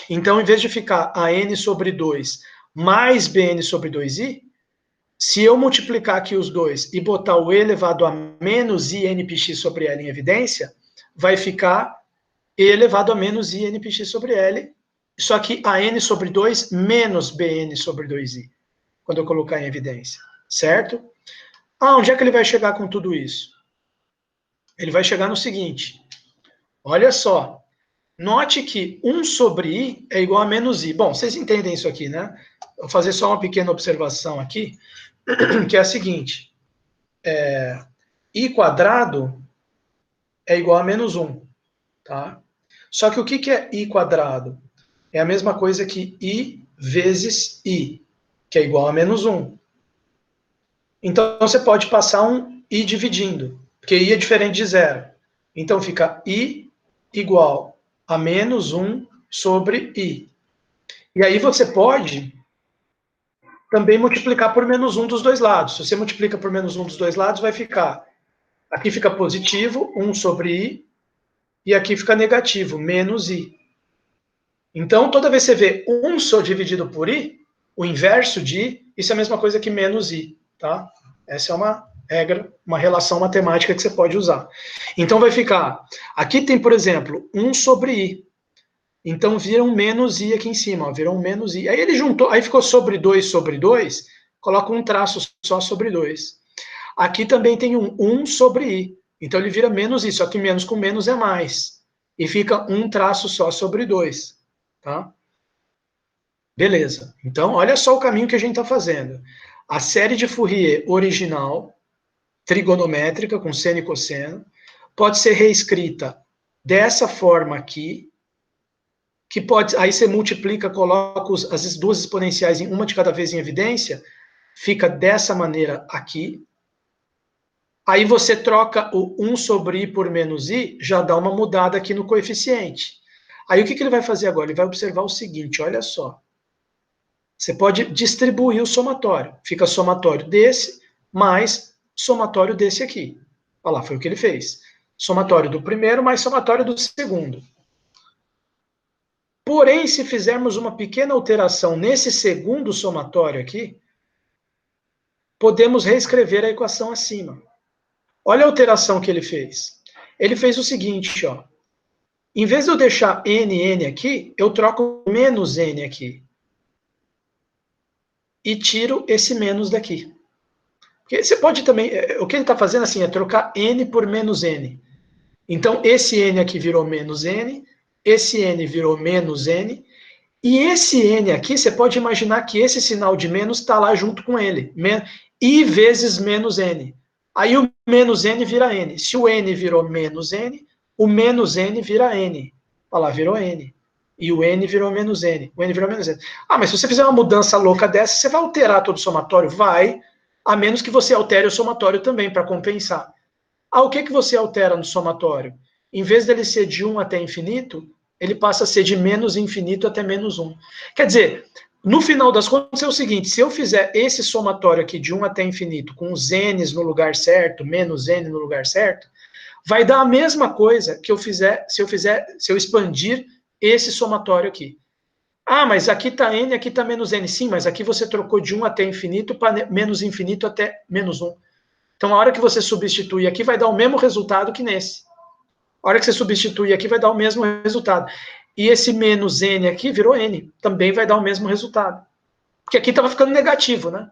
Então, em vez de ficar a n sobre 2 mais bn sobre 2i, se eu multiplicar aqui os dois e botar o e elevado a menos i npx sobre L em evidência, vai ficar e elevado a menos i npx sobre L, só que a n sobre 2 menos bn sobre 2i, quando eu colocar em evidência, certo? Onde é que ele vai chegar com tudo isso? Ele vai chegar no seguinte, olha só, note que 1 sobre i é igual a menos i. Bom, vocês entendem isso aqui, né? Vou fazer só uma pequena observação aqui, que é a seguinte, i quadrado é igual a menos 1, tá? Só que o que é i quadrado? É a mesma coisa que i vezes i, que é igual a menos 1. Então, você pode passar um i dividindo, porque i é diferente de zero. Então, fica i igual a menos 1 sobre i. E aí você pode também multiplicar por menos 1 dos dois lados. Se você multiplica por menos 1 dos dois lados, vai ficar... Aqui fica positivo, 1 sobre i, e aqui fica negativo, menos i. Então, toda vez que você vê 1 só dividido por i, o inverso de i, isso é a mesma coisa que menos i, tá? Essa é uma regra, uma relação matemática que você pode usar. Então, vai ficar... Aqui tem, por exemplo, 1 sobre i. Então, vira um menos i aqui em cima, ó, virou um menos i. Aí ele juntou, aí ficou sobre 2, coloca um traço só sobre 2. Aqui também tem um 1 sobre i. Então, ele vira menos i, só que menos com menos é mais. E fica um traço só sobre 2. Tá? Beleza. Então, olha só o caminho que a gente está fazendo. A série de Fourier original, trigonométrica, com seno e cosseno, pode ser reescrita dessa forma aqui, que pode, aí você multiplica, coloca as duas exponenciais em uma de cada vez em evidência, fica dessa maneira aqui. Aí você troca o 1 sobre i por menos i, já dá uma mudada aqui no coeficiente. Aí o que ele vai fazer agora? Ele vai observar o seguinte, olha só. Você pode distribuir o somatório. Fica somatório desse mais somatório desse aqui. Olha lá, foi o que ele fez. Somatório do primeiro mais somatório do segundo. Porém, se fizermos uma pequena alteração nesse segundo somatório aqui, podemos reescrever a equação acima. Olha a alteração que ele fez. Ele fez o seguinte, ó. Em vez de eu deixar n aqui, eu troco menos n aqui. E tiro esse menos daqui. Porque você pode também... O que ele está fazendo assim é trocar n por menos n. Então, esse n aqui virou menos n, esse n virou menos n, e esse n aqui, você pode imaginar que esse sinal de menos está lá junto com ele. I vezes menos n. Aí o menos n vira n. Se o n virou menos n, o menos n vira n. Olha lá, virou n. E o n virou menos n. O n virou menos n. Ah, mas se você fizer uma mudança louca dessa, você vai alterar todo o somatório? Vai, a menos que você altere o somatório também, para compensar. Ah, o que você altera no somatório? Em vez dele ser de 1 até infinito, ele passa a ser de menos infinito até menos 1. Quer dizer, no final das contas é o seguinte, se eu fizer esse somatório aqui de 1 até infinito, com os n's no lugar certo, menos n no lugar certo, vai dar a mesma coisa que eu fizer, se eu expandir esse somatório aqui. Ah, mas aqui está n, aqui está menos n. Sim, mas aqui você trocou de 1 até infinito para menos infinito até menos 1. Então, a hora que você substitui aqui, vai dar o mesmo resultado que nesse. A hora que você substitui aqui, vai dar o mesmo resultado. E esse menos n aqui virou n. Também vai dar o mesmo resultado. Porque aqui estava ficando negativo, né?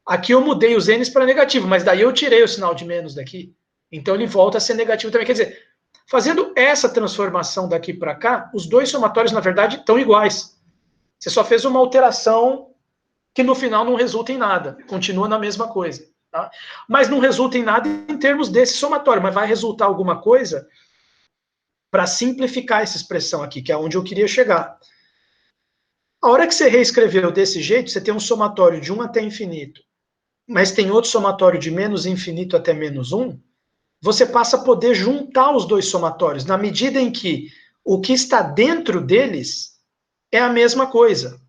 Aqui eu mudei os n's para negativo, mas daí eu tirei o sinal de menos daqui. Então, ele volta a ser negativo também. Quer dizer, fazendo essa transformação daqui para cá, os dois somatórios, na verdade, estão iguais. Você só fez uma alteração que no final não resulta em nada. Continua na mesma coisa. Tá? Mas não resulta em nada em termos desse somatório, mas vai resultar alguma coisa para simplificar essa expressão aqui, que é onde eu queria chegar. A hora que você reescreveu desse jeito, você tem um somatório de 1 até infinito, mas tem outro somatório de menos infinito até menos 1, você passa a poder juntar os dois somatórios, na medida em que o que está dentro deles é a mesma coisa.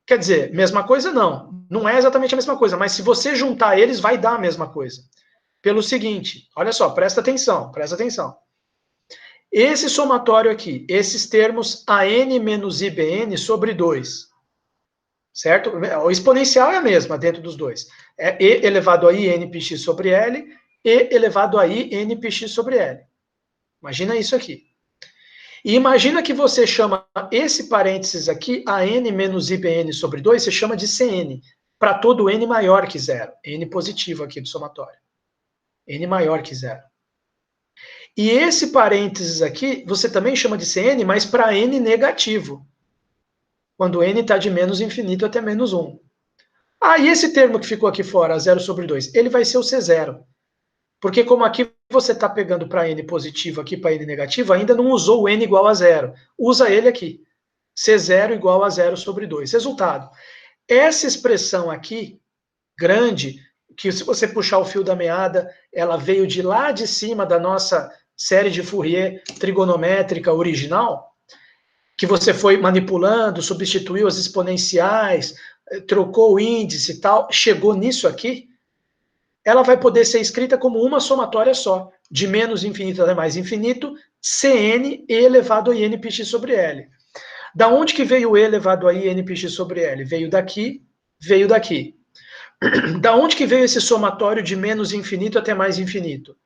Quer dizer, mesma coisa não. Não é exatamente a mesma coisa, mas se você juntar eles, vai dar a mesma coisa. Pelo seguinte, olha só, presta atenção, presta atenção. Esse somatório aqui, esses termos AN menos IBN sobre 2, certo? O exponencial é a mesma dentro dos dois. É E elevado a I npx sobre L, E elevado a I npx sobre L. Imagina isso aqui. E imagina que você chama esse parênteses aqui, AN menos IBN sobre 2, você chama de CN, para todo N maior que zero. N positivo aqui do somatório. N maior que zero. E esse parênteses aqui, você também chama de CN, mas para N negativo. Quando N está de menos infinito até menos 1. E esse termo que ficou aqui fora, 0 sobre 2, ele vai ser o C0. Porque como aqui você está pegando para N positivo, aqui para N negativo, ainda não usou o N igual a 0. Usa ele aqui. C0 igual a 0 sobre 2. Resultado. Essa expressão aqui, grande, que se você puxar o fio da meada, ela veio de lá de cima da nossa série de Fourier trigonométrica original, que você foi manipulando, substituiu as exponenciais, trocou o índice e tal, chegou nisso aqui, ela vai poder ser escrita como uma somatória só, de menos infinito até mais infinito, Cn e elevado a inpx sobre L. Da onde que veio o e elevado a inpx sobre L? Veio daqui, veio daqui. Da onde que veio esse somatório de menos infinito até mais infinito?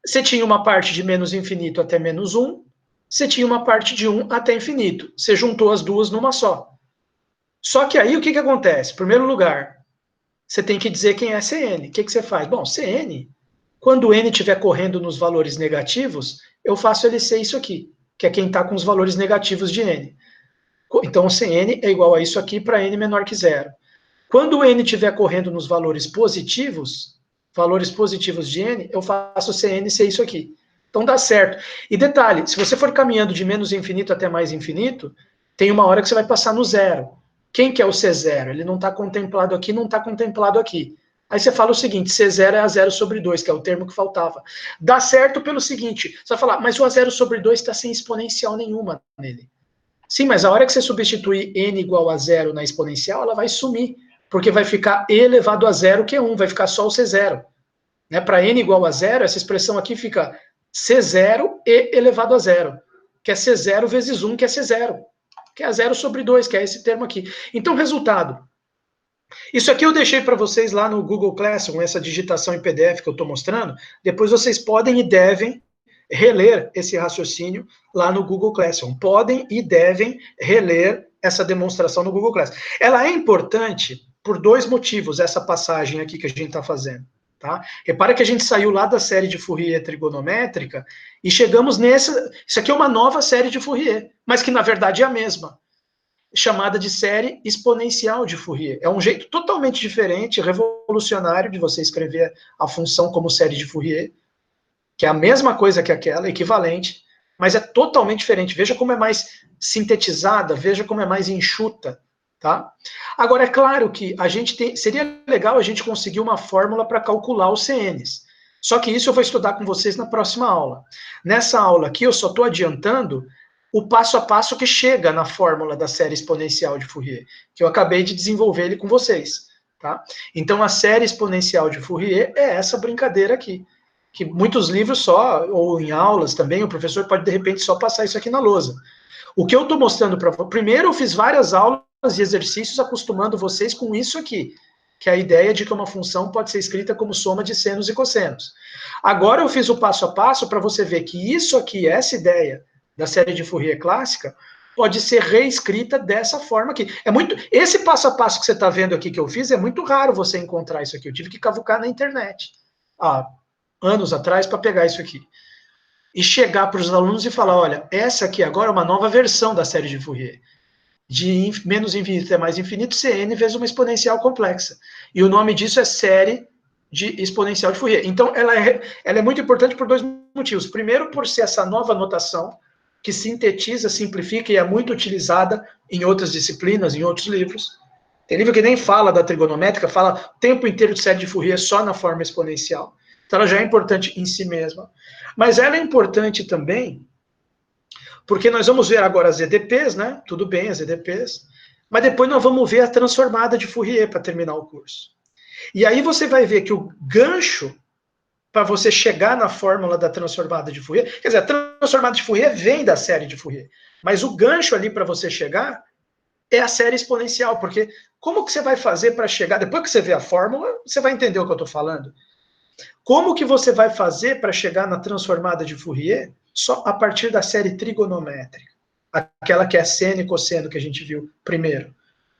Você tinha uma parte de menos infinito até menos 1, você tinha uma parte de 1 até infinito. Você juntou as duas numa só. Só que aí o que acontece? Em primeiro lugar, você tem que dizer quem é Cn. O que você faz? Bom, Cn, quando n estiver correndo nos valores negativos, eu faço ele ser isso aqui, que é quem está com os valores negativos de n. Então, Cn é igual a isso aqui para n menor que zero. Quando o n estiver correndo nos valores positivos de n, eu faço Cn ser isso aqui. Então dá certo. E detalhe, se você for caminhando de menos infinito até mais infinito, tem uma hora que você vai passar no zero. Quem que é o C0? Ele não está contemplado aqui, não está contemplado aqui. Aí você fala o seguinte, C0 é a 0 sobre 2, que é o termo que faltava. Dá certo pelo seguinte, você vai falar, mas o A0 sobre 2 está sem exponencial nenhuma nele. Sim, mas a hora que você substituir n igual a 0 na exponencial, ela vai sumir, porque vai ficar e elevado a 0, que é 1, vai ficar só o C0. Né? Para n igual a 0, essa expressão aqui fica C0 e elevado a 0, que é C0 vezes 1, que é C0, que é 0 sobre 2, que é esse termo aqui. Então, resultado. Isso aqui eu deixei para vocês lá no Google Classroom, essa digitação em PDF que eu estou mostrando. Depois vocês podem e devem reler esse raciocínio lá no Google Classroom. Podem e devem reler essa demonstração no Google Classroom. Ela é importante por dois motivos, essa passagem aqui que a gente está fazendo. Tá? Repara que a gente saiu lá da série de Fourier trigonométrica e chegamos nessa... Isso aqui é uma nova série de Fourier, mas que na verdade é a mesma, chamada de série exponencial de Fourier. É um jeito totalmente diferente, revolucionário de você escrever a função como série de Fourier, que é a mesma coisa que aquela, equivalente, mas é totalmente diferente. Veja como é mais sintetizada, veja como é mais enxuta. Tá? Agora, é claro que a gente tem, seria legal a gente conseguir uma fórmula para calcular os CNs. Só que isso eu vou estudar com vocês na próxima aula. Nessa aula aqui, eu só estou adiantando o passo a passo que chega na fórmula da série exponencial de Fourier, que eu acabei de desenvolver ele com vocês. Tá? Então, a série exponencial de Fourier é essa brincadeira aqui, que muitos livros só, ou em aulas também, o professor pode, de repente, só passar isso aqui na lousa. O que eu estou mostrando para vocês, primeiro eu fiz várias aulas de exercícios acostumando vocês com isso aqui, que é a ideia de que uma função pode ser escrita como soma de senos e cossenos. Agora eu fiz o passo a passo para você ver que isso aqui, essa ideia da série de Fourier clássica, pode ser reescrita dessa forma aqui. É muito, esse passo a passo que você está vendo aqui que eu fiz, é muito raro você encontrar isso aqui. Eu tive que cavucar na internet, há anos atrás, para pegar isso aqui. E chegar para os alunos e falar, olha, essa aqui agora é uma nova versão da série de Fourier. De menos infinito até mais infinito, Cn vezes uma exponencial complexa. E o nome disso é série de exponencial de Fourier. Então, ela é muito importante por dois motivos. Primeiro, por ser essa nova notação que sintetiza, simplifica e é muito utilizada em outras disciplinas, em outros livros. Tem livro que nem fala da trigonométrica, fala o tempo inteiro de série de Fourier só na forma exponencial. Então, ela já é importante em si mesma. Mas ela é importante também porque nós vamos ver agora as EDPs, né? Tudo bem, as EDPs. Mas depois nós vamos ver a transformada de Fourier para terminar o curso. E aí você vai ver que o gancho para você chegar na fórmula da transformada de Fourier. Quer dizer, a transformada de Fourier vem da série de Fourier, mas o gancho ali para você chegar é a série exponencial, porque como que você vai fazer para chegar, depois que você vê a fórmula, você vai entender o que eu estou falando. Como que você vai fazer para chegar na transformada de Fourier só a partir da série trigonométrica? Aquela que é seno e cosseno que a gente viu primeiro.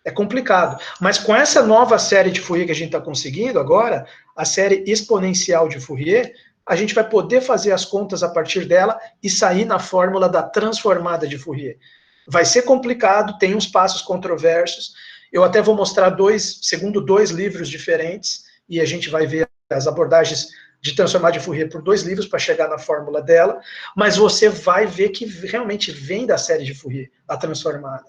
É complicado. Mas com essa nova série de Fourier que a gente está conseguindo agora, a série exponencial de Fourier, a gente vai poder fazer as contas a partir dela e sair na fórmula da transformada de Fourier. Vai ser complicado, tem uns passos controversos. Eu até vou mostrar segundo dois livros diferentes, e a gente vai ver as abordagens de transformar de Fourier por 2 livros para chegar na fórmula dela, mas você vai ver que realmente vem da série de Fourier, a transformada.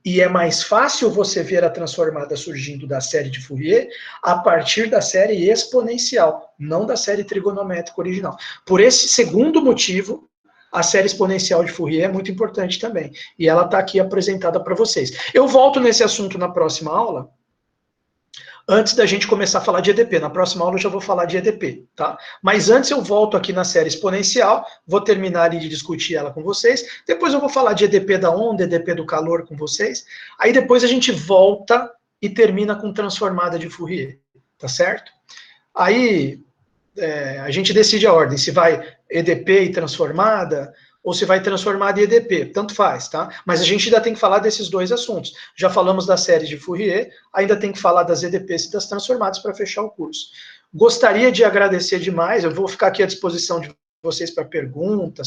E é mais fácil você ver a transformada surgindo da série de Fourier a partir da série exponencial, não da série trigonométrica original. Por esse segundo motivo, a série exponencial de Fourier é muito importante também. E ela está aqui apresentada para vocês. Eu volto nesse assunto na próxima aula, antes da gente começar a falar de EDP. Na próxima aula eu já vou falar de EDP, tá? Mas antes eu volto aqui na série exponencial, vou terminar ali de discutir ela com vocês, depois eu vou falar de EDP da onda, EDP do calor com vocês, aí depois a gente volta e termina com transformada de Fourier, tá certo? Aí a gente decide a ordem, se vai EDP e transformada, ou se vai transformada e EDP, tanto faz, tá? Mas a gente ainda tem que falar desses dois assuntos. Já falamos da série de Fourier, ainda tem que falar das EDPs e das transformadas para fechar o curso. Gostaria de agradecer demais, eu vou ficar aqui à disposição de vocês para perguntas,